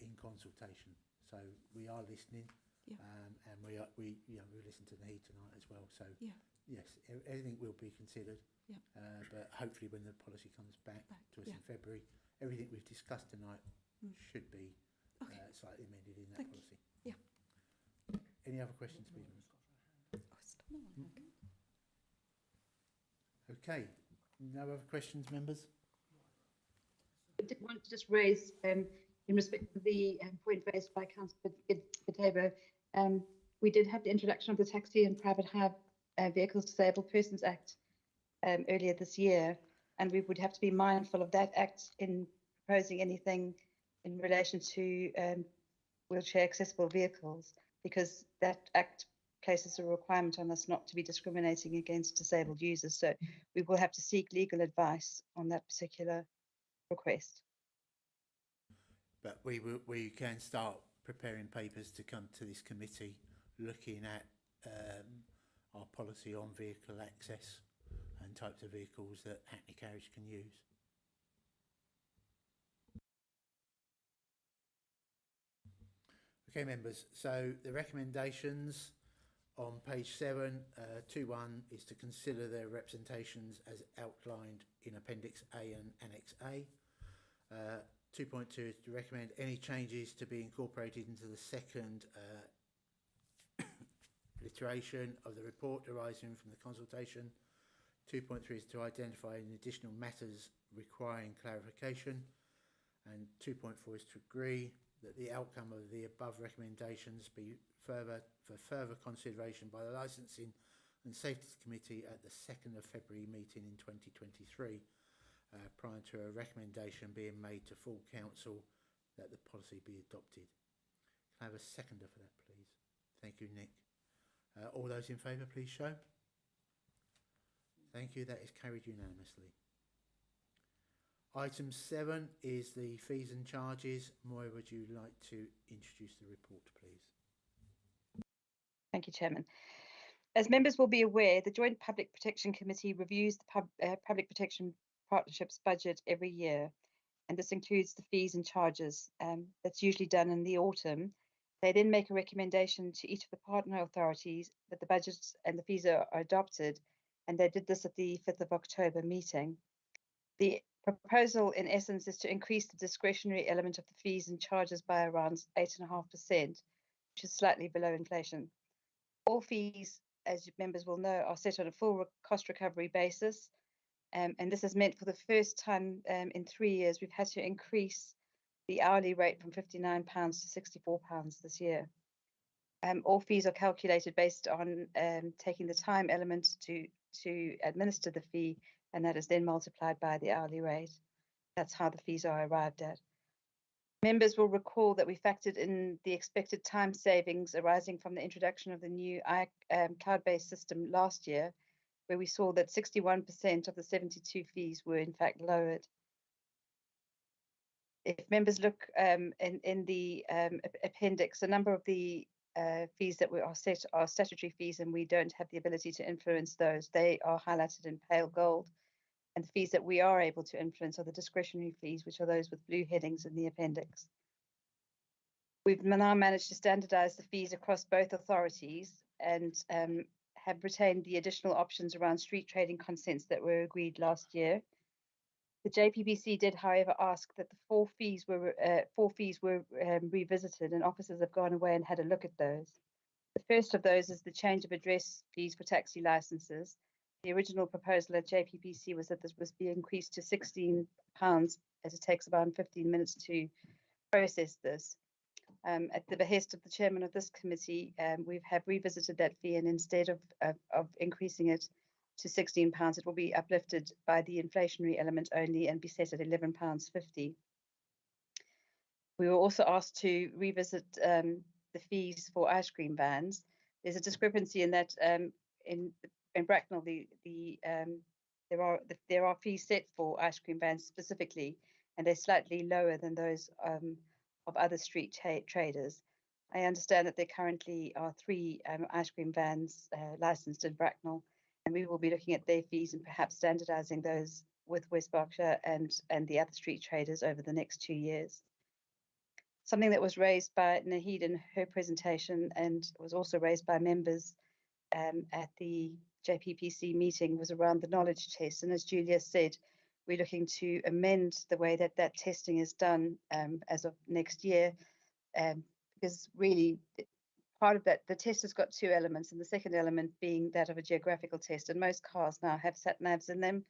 in consultation. So we are listening, Yeah. and we listened to Naheed tonight as well. So Yeah. yes, everything will be considered. Yeah. But hopefully, when the policy comes back to us yeah. in February, everything we've discussed tonight Mm. should be Okay. slightly amended in that Thank you. policy. Yeah. Any other questions, please? Okay. No other questions, members? I did want to just raise, in respect of the point raised by Councillor Badebo, we did have the introduction of the Taxi and Private Hire Vehicles Disabled Persons Act earlier this year, and we would have to be mindful of that act in proposing anything in relation to wheelchair accessible vehicles, because that act places a requirement on us not to be discriminating against disabled users. So we will have to seek legal advice on that particular request. But we can start preparing papers to come to this committee, looking at our policy on vehicle access and types of vehicles that Hackney Carriage can use. Okay, members, so the recommendations on page 7, 2.1 is to consider their representations as outlined in Appendix A and Annex A. 2.2 is to recommend any changes to be incorporated into the second iteration of the report arising from the consultation. 2.3 is to identify any additional matters requiring clarification. And 2.4 is to agree that the outcome of the above recommendations be for further consideration by the Licensing and Safety Committee at the 2nd of February meeting in 2023, prior to a recommendation being made to full council that the policy be adopted. Can I have a seconder for that, please? Thank you, Nick. All those in favour, please show. Thank you. That is carried unanimously. Item 7 is the fees and charges. Moira, would you like to introduce the report, please? Thank you, Chairman. As members will be aware, the Joint Public Protection Committee reviews the Public Protection Partnership's budget every year, and this includes the fees and charges. That's usually done in the autumn. They then make a recommendation to each of the partner authorities that the budgets and the fees are adopted, and they did this at the 5th of October meeting. The proposal, in essence, is to increase the discretionary element of the fees and charges by around 8.5%, which is slightly below inflation. All fees, as members will know, are set on a full cost recovery basis, and this has meant for the first time in 3 years we've had to increase the hourly rate from £59 to £64 this year. All fees are calculated based on taking the time element to administer the fee, and that is then multiplied by the hourly rate. That's how the fees are arrived at. Members will recall that we factored in the expected time savings arising from the introduction of the new cloud-based system last year, where we saw that 61% of the 72 fees were in fact lowered. If members look in the appendix, a number of the fees that are set are statutory fees, and we don't have the ability to influence those. They are highlighted in pale gold. And the fees that we are able to influence are the discretionary fees, which are those with blue headings in the appendix. We've now managed to standardise the fees across both authorities and have retained the additional options around street trading consents that were agreed last year. The JPPC did, however, ask that the four fees were revisited, and officers have gone away and had a look at those. The first of those is the change of address fees for taxi licences. The original proposal at JPPC was that this was be increased to £16, as it takes about 15 minutes to process this. At the behest of the chairman of this committee, we have revisited that fee, and instead of increasing it to £16, it will be uplifted by the inflationary element only and be set at £11.50. We were also asked to revisit the fees for ice cream vans. There's a discrepancy in that in Bracknell, there are fees set for ice cream vans specifically, and they're slightly lower than those of other street traders. I understand that there currently are 3 ice cream vans licensed in Bracknell, and we will be looking at their fees and perhaps standardising those with West Berkshire and the other street traders over the next 2 years. Something that was raised by Nahid in her presentation and was also raised by members at the JPPC meeting was around the knowledge test. And as Julia said, we're looking to amend the way that testing is done as of next year, because really part of that, the test has got 2 elements, and the second element being that of a geographical test. And most cars now have sat-navs in them,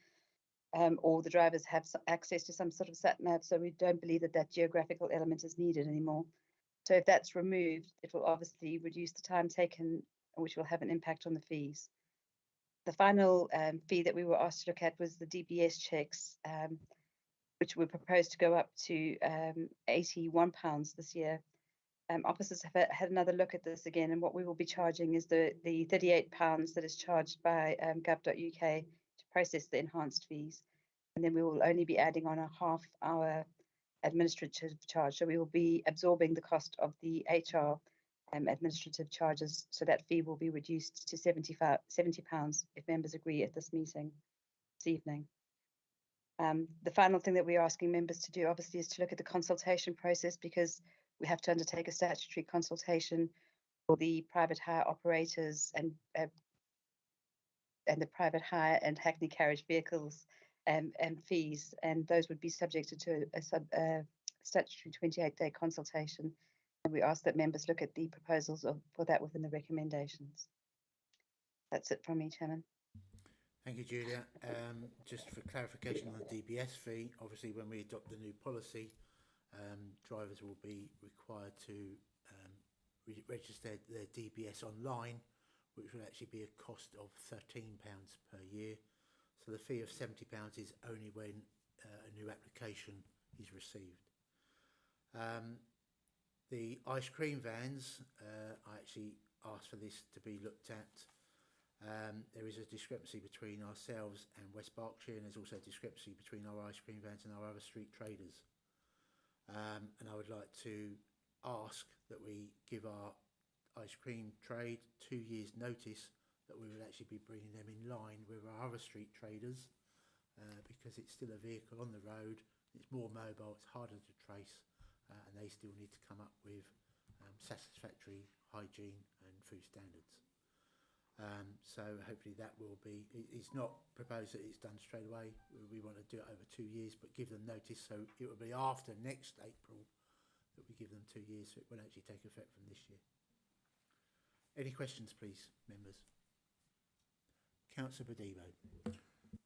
or the drivers have access to some sort of sat-nav, so we don't believe that geographical element is needed anymore. So if that's removed, it will obviously reduce the time taken, which will have an impact on the fees. The final fee that we were asked to look at was the DBS checks, which were proposed to go up to £81 this year. Officers have had another look at this again, and what we will be charging is the £38 that is charged by gov.uk to process the enhanced fees. And then we will only be adding on a half-hour administrative charge. So we will be absorbing the cost of the HR administrative charges, so that fee will be reduced to £70 if members agree at this meeting this evening. The final thing that we're asking members to do, obviously, is to look at the consultation process, because we have to undertake a statutory consultation for the private hire operators and the private hire and hackney carriage vehicles and fees, and those would be subjected to a statutory 28-day consultation. And we ask that members look at the proposals for that within the recommendations. That's it from me, Chairman. Thank you, Julia. Just for clarification on the DBS fee, obviously when we adopt the new policy, drivers will be required to register their DBS online, which will actually be a cost of £13 per year. So the fee of £70 is only when a new application is received. The ice cream vans, I actually asked for this to be looked at. There is a discrepancy between ourselves and West Berkshire, and there's also a discrepancy between our ice cream vans and our other street traders. And I would like to ask that we give our ice cream trade 2 years notice that we will actually be bringing them in line with our other street traders, because it's still a vehicle on the road, it's more mobile, it's harder to trace, and they still need to come up with satisfactory hygiene and food standards. So hopefully that will be, it's not proposed that it's done straight away. We want to do it over 2 years, but give them notice, so it will be after next April that we give them 2 years, so it will actually take effect from this year. Any questions, please, members? Councillor Badibo.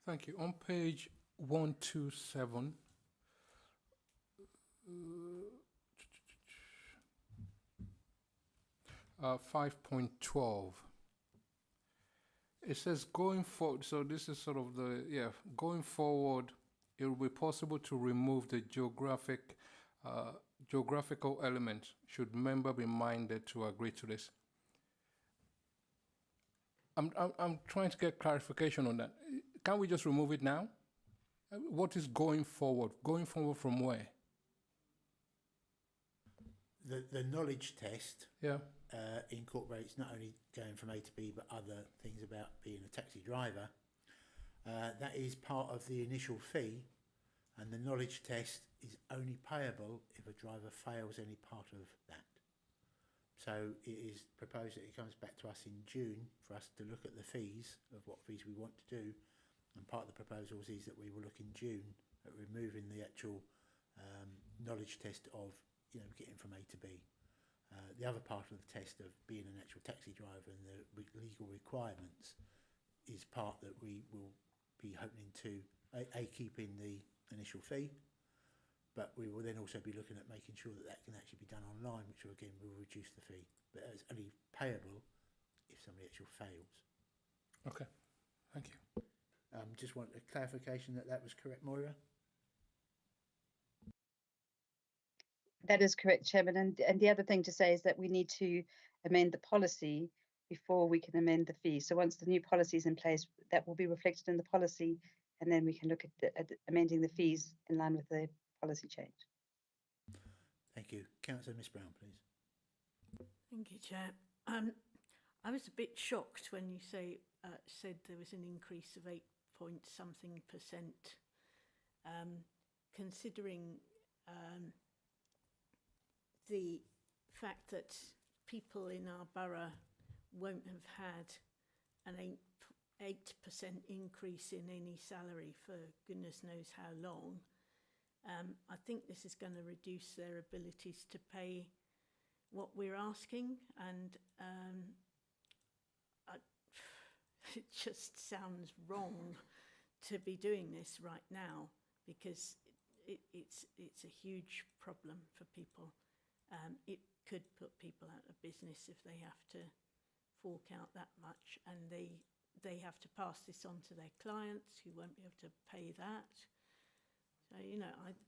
Thank you. On page 127, 5.12. It says going forward, so this is sort of the, going forward, it will be possible to remove the geographical element. Should member be minded to agree to this? I'm trying to get clarification on that. Can't we just remove it now? What is going forward? Going forward from where? The knowledge test Yeah. incorporates not only going from A to B, but other things about being a taxi driver. That is part of the initial fee, and the knowledge test is only payable if a driver fails any part of that. So it is proposed that it comes back to us in June for us to look at the fees of what fees we want to do, and part of the proposals is that we will look in June at removing the actual knowledge test of getting from A to B. The other part of the test of being an actual taxi driver and the legal requirements is part that we will be hoping to keep in the initial fee, but we will then also be looking at making sure that that can actually be done online, which will again will reduce the fee, but it's only payable if somebody actually fails. Okay, thank you. Just want a clarification that that was correct, Moira? That is correct, Chairman. And the other thing to say is that we need to amend the policy before we can amend the fee. So once the new policy is in place, that will be reflected in the policy, and then we can look at amending the fees in line with the policy change. Thank you. Councillor Miss Brown, please. Thank you, Chair. I was a bit shocked when you said there was an increase of 8-point-something%, considering the fact that people in our borough won't have had an 8% increase in any salary for goodness knows how long. I think this is going to reduce their abilities to pay what we're asking, and it just sounds wrong to be doing this right now, because it's a huge problem for people. It could put people out of business if they have to fork out that much, and they have to pass this on to their clients who won't be able to pay that. So,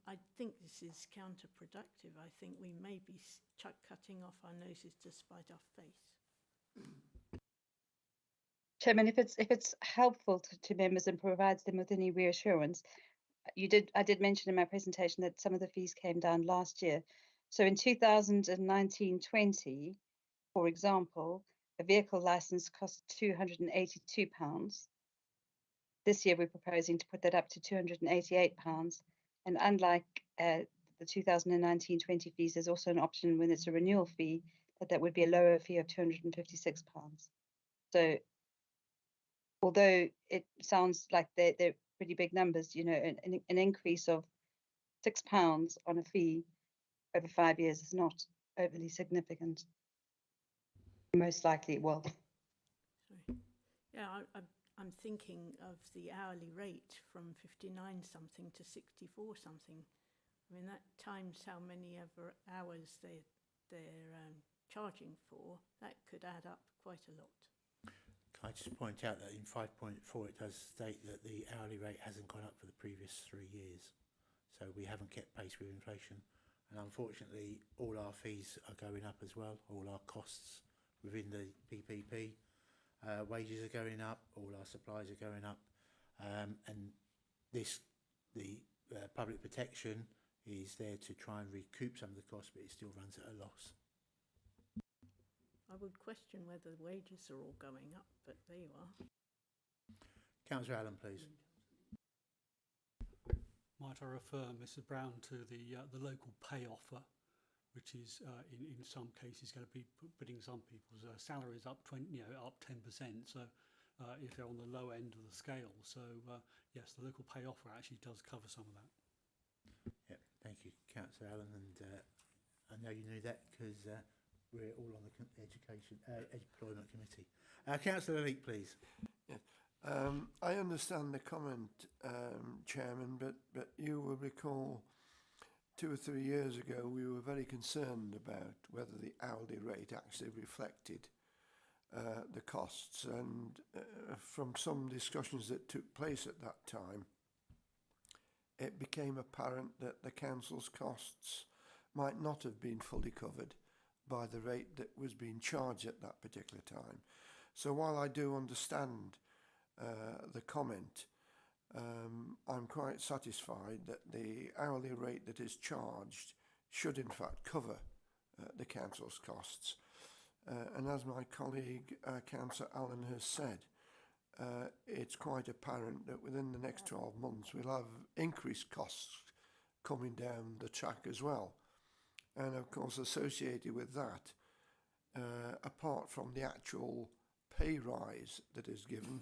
I think this is counterproductive. I think we may be cutting off our noses to spite our face. Chairman, if it's helpful to members and provides them with any reassurance, I did mention in my presentation that some of the fees came down last year. So in 2019-20, for example, a vehicle license cost £282. This year we're proposing to put that up to £288. And unlike the 2019-20 fees, there's also an option when it's a renewal fee that would be a lower fee of £256. So although it sounds like they're pretty big numbers, an increase of £6 on a fee over 5 years is not overly significant. Most likely it will. Sorry. Yeah, I'm thinking of the hourly rate from 59 something to 64 something, I mean, that times how many ever hours they're charging for, that could add up quite a lot. Can I just point out that in 5.4 it does state that the hourly rate hasn't gone up for the previous 3 years. So we haven't kept pace with inflation. And unfortunately, all our fees are going up as well, all our costs within the PPP. Wages are going up, all our supplies are going up. And the public protection is there to try and recoup some of the costs, but it still runs at a loss. I would question whether wages are all going up, but there you are. Councillor Allen, please. Might I refer Mrs Brown to the local pay offer, which is in some cases going to be putting some people's salaries up up 10%. So if they're on the low end of the scale, so yes, the local pay offer actually does cover some of that. Yep, thank you, Councillor Allen, and I know you knew that because we're all on the employment committee. Councillor Leake, please. Yeah. I understand the comment, Chairman, but you will recall 2 or 3 years ago we were very concerned about whether the hourly rate actually reflected the costs, and from some discussions that took place at that time, it became apparent that the council's costs might not have been fully covered by the rate that was being charged at that particular time. So while I do understand the comment, I'm quite satisfied that the hourly rate that is charged should in fact cover the council's costs. And as my colleague Councillor Allen has said, it's quite apparent that within the next 12 months we'll have increased costs coming down the track as well. And of course, associated with that, apart from the actual pay rise that is given,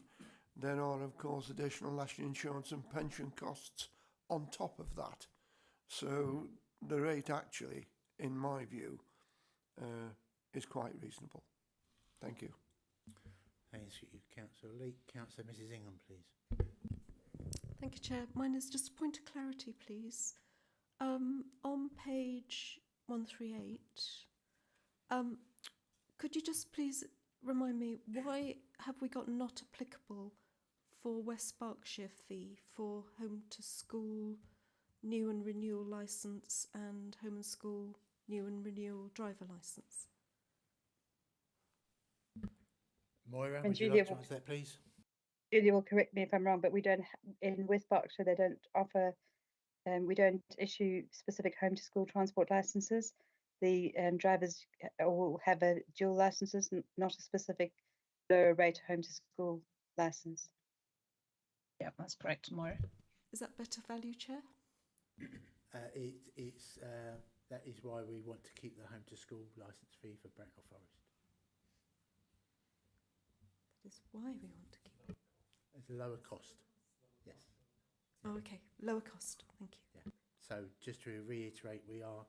there are of course additional national insurance and pension costs on top of that. So the rate actually, in my view, is quite reasonable. Thank you. Thanks you, Councillor Leake. Councillor Mrs Ingham, please. Thank you, Chair. Mine is just a point of clarity, please. On page 138, could you just please remind me, why have we got not applicable for West Berkshire fee for home to school, new and renewal licence, and home and school, new and renewal driver licence? Moira, And would you Julia like to will- answer that, please? Julia will correct me if I'm wrong, but we don't in West Berkshire they don't offer. We don't issue specific home to school transport licenses. The drivers will have a dual licenses, not a specific lower rate home to school license. Yeah, that's correct, Moira. Is that better value, Chair? That is why we want to keep the home to school licence fee for Bracknell Forest. That is why we want to keep it. It's a lower cost. Yes. Oh, okay. Lower cost. Thank you. Yeah. So just to reiterate, we are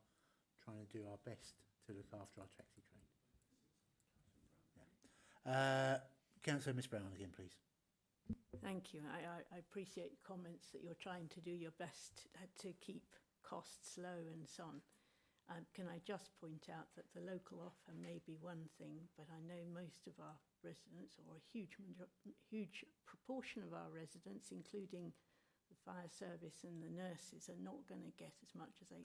trying to do our best to look after our taxi trade. Yeah. Councillor Miss Brown again, please. Thank you. I appreciate your comments that you're trying to do your best to keep costs low and so on. Can I just point out that the local offer may be one thing, but I know most of our residents, or a huge proportion of our residents, including the fire service and the nurses, are not going to get as much as 8%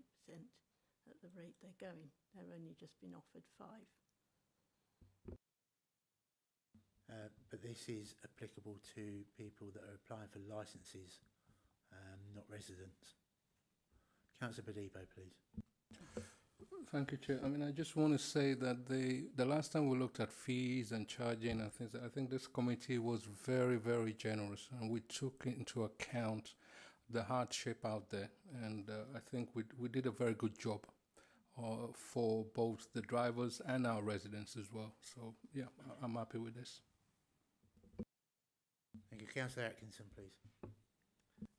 at the rate they're going. They've only just been offered 5%. But this is applicable to people that are applying for licences, not residents. Councillor Bedibo, please. Thank you, Chair. I mean, I just want to say that the last time we looked at fees and charging and things, I think this committee was very, very generous, and we took into account the hardship out there, and I think we did a very good job for both the drivers and our residents as well. So yeah, I'm happy with this. Thank you. Councillor Atkinson, please.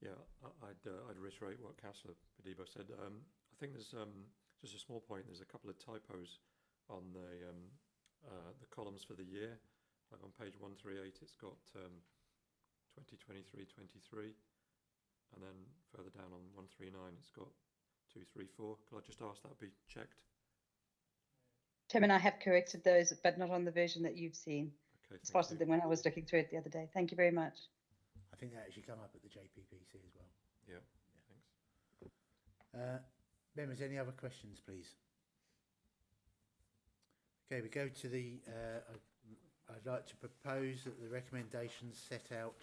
Yeah, I'd reiterate what Councillor Bedibo said. I think there's just a small point. There's a couple of typos on the columns for the year. Like on page 138, it's got 2023-23, and then further down on 139, it's got 234. Could I just ask that be checked? Chairman, I have corrected those, but not on the version that you've seen. Okay, It's thank faster you. than when I was looking through it the other day. Thank you very much. I think that actually come up at the JPPC as well. Yeah, thanks. Members, any other questions, please? Okay, we go to the, I'd like to propose that the recommendations set out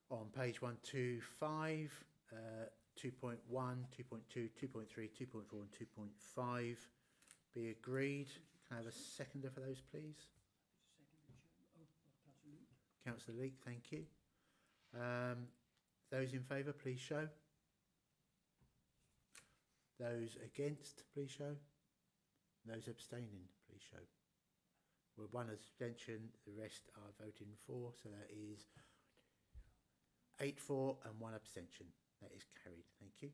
on page 125, 2.1, 2.2, 2.3, 2.4 and 2.5 be agreed. Can I have a seconder for those, please? Councillor Leake, thank you. Those in favour, please show. Those against, please show. Those abstaining, please show. With one abstention, the rest are voting for, so that is 8 for and 1 abstention. That is carried. Thank you.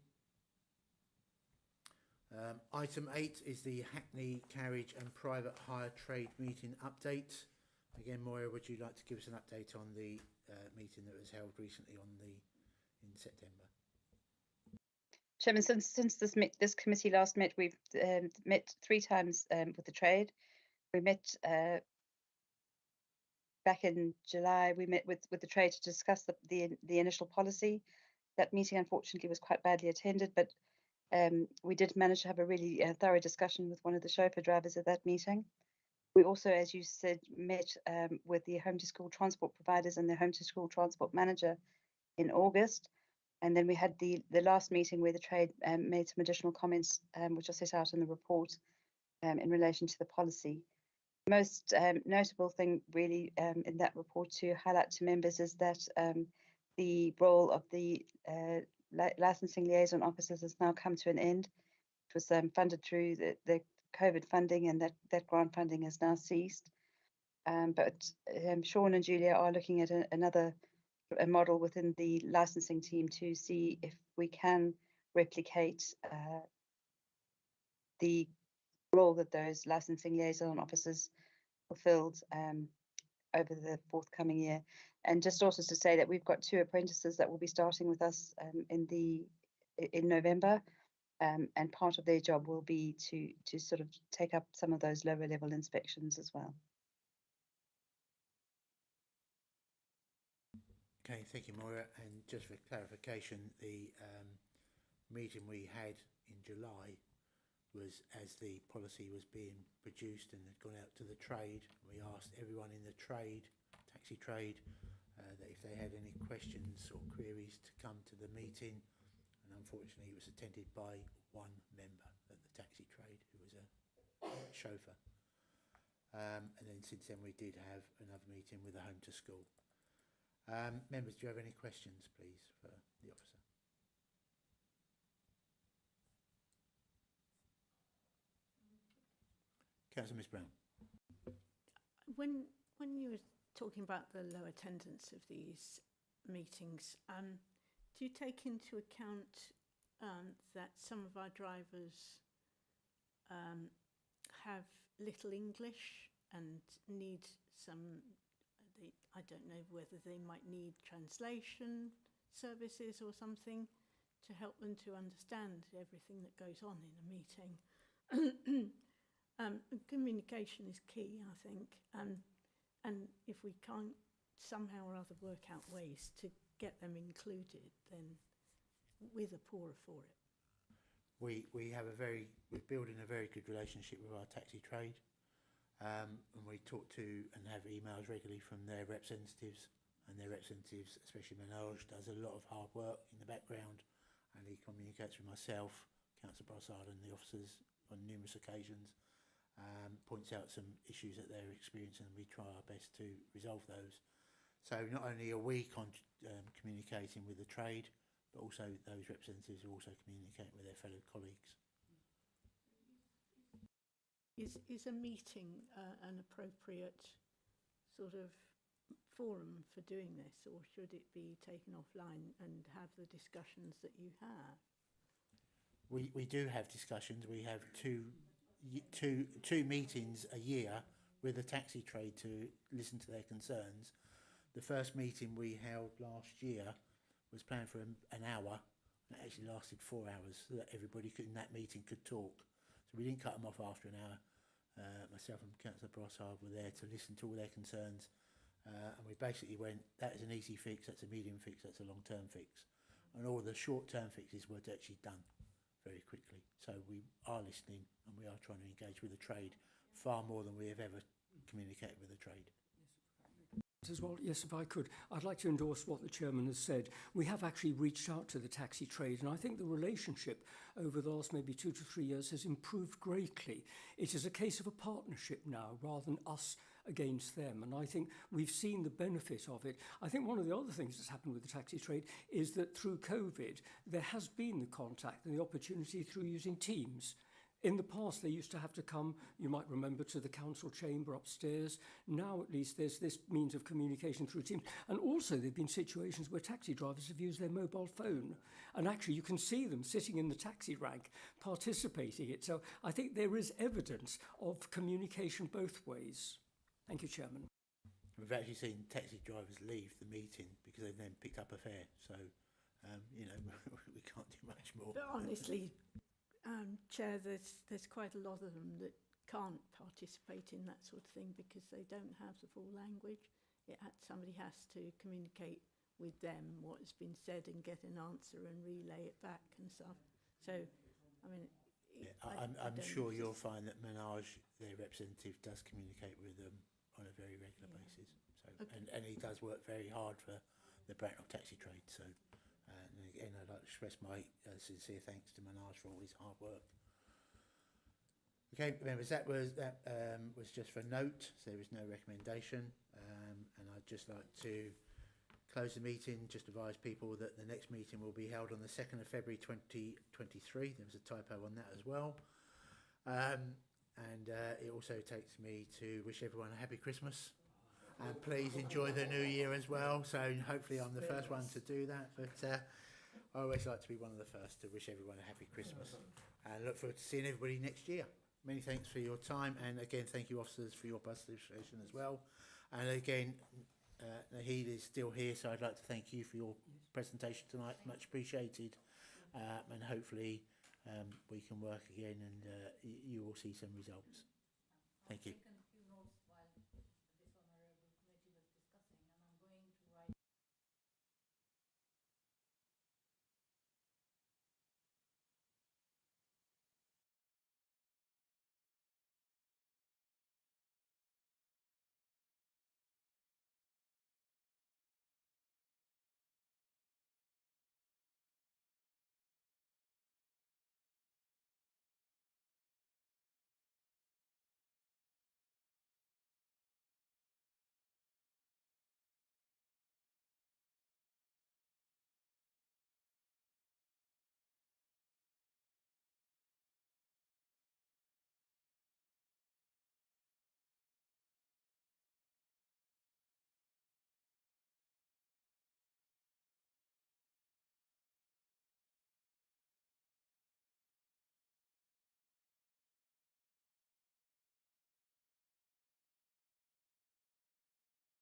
Item 8 is the Hackney Carriage and Private Hire Trade Meeting update. Again, Moira, would you like to give us an update on the meeting that was held recently in September? Chairman, since this committee last met, we've met 3 times with the trade. We met back in July. We met with the trade to discuss the initial policy. That meeting, unfortunately, was quite badly attended, but we did manage to have a really thorough discussion with one of the chauffeur drivers at that meeting. We also, as you said, met with the home to school transport providers and the home to school transport manager in August. And then we had the last meeting where the trade made some additional comments, which are set out in the report in relation to the policy. The most notable thing really in that report to highlight to members is that the role of the licensing liaison officers has now come to an end. It was funded through the COVID funding, and that grant funding has now ceased. But Sean and Julia are looking at a model within the licensing team to see if we can replicate the role that those licensing liaison officers fulfilled over the forthcoming year. And just also to say that we've got 2 apprentices that will be starting with us in November, and part of their job will be to sort of take up some of those lower level inspections as well. Okay, thank you, Moira. And just for clarification, the meeting we had in July was as the policy was being produced and had gone out to the trade. We asked everyone in the trade, taxi trade, that if they had any questions or queries to come to the meeting. And unfortunately, it was attended by 1 member at the taxi trade who was a chauffeur. And then since then, we did have another meeting with the home to school. Members, do you have any questions, please, for the officer? Councillor Miss Brown. When you were talking about the low attendance of these meetings, do you take into account that some of our drivers have little English and need some, I don't know whether they might need translation services or something to help them to understand everything that goes on in a meeting? Communication is key, I think, and if we can't somehow or other work out ways to get them included, then we're the poorer for it. We're building a very good relationship with our taxi trade, and we talk to and have emails regularly from their representatives, and their representatives, especially Manoj, does a lot of hard work in the background, and he communicates with myself, Councillor Brossard and the officers on numerous occasions. Points out some issues that they're experiencing, and we try our best to resolve those. So not only are we communicating with the trade, but also those representatives are also communicating with their fellow colleagues. Is a meeting an appropriate sort of forum for doing this, or should it be taken offline and have the discussions that you have? We do have discussions. We have two meetings a year with the taxi trade to listen to their concerns. The first meeting we held last year was planned for an hour, It actually lasted 4 hours so that everybody in that meeting could talk. So we didn't cut them off after an hour. Myself and Councillor Brossard were there to listen to all their concerns. And we basically went, that is an easy fix, that's a medium fix, that's a long-term fix. And all the short-term fixes were actually done very quickly. So we are listening and we are trying to engage with the trade far more than we have ever communicated with the trade. As well, yes, if I could, I'd like to endorse what the chairman has said. We have actually reached out to the taxi trade, and I think the relationship over the last maybe 2 to 3 years has improved greatly. It is a case of a partnership now rather than us against them, and I think we've seen the benefit of it. I think one of the other things that's happened with the taxi trade is that through COVID there has been the contact and the opportunity through using Teams. In the past, they used to have to come, you might remember, to the council chamber upstairs. Now, at least, there's this means of communication through Teams. And also, there have been situations where taxi drivers have used their mobile phone. And actually, you can see them sitting in the taxi rank, participating in it. So I think there is evidence of communication both ways. Thank you, Chairman. We've actually seen taxi drivers leave the meeting because they've then picked up a fare. So, you know, we can't do much more. But honestly, Chair, there's quite a lot of them that can't participate in that sort of thing because they don't have the full language. Somebody has to communicate with them what has been said and get an answer and relay it back and stuff. So, I mean, yeah, I'm sure you'll find that Menage, their representative, does communicate with them on a very regular basis. So, Okay. and he does work very hard for the Bracknell taxi trade. So, and again, I'd like to express my sincere thanks to Menage for all his hard work. Okay, members, that was just for note. So there is no recommendation, and I'd just like to close the meeting. Just advise people that the next meeting will be held on the 2nd of February 2023. There was a typo on that as well. And it also takes me to wish everyone a happy Christmas. And please enjoy the new year as well. So hopefully I'm the first one to do that. But I always like to be one of the first to wish everyone a happy Christmas. And look forward to seeing everybody next year. Many thanks for your time. And again, thank you, officers, for your participation as well. And again, Nahid is still here, so I'd like to thank you for your presentation tonight. Much appreciated. And hopefully we can work again and you will see some results. Thank you.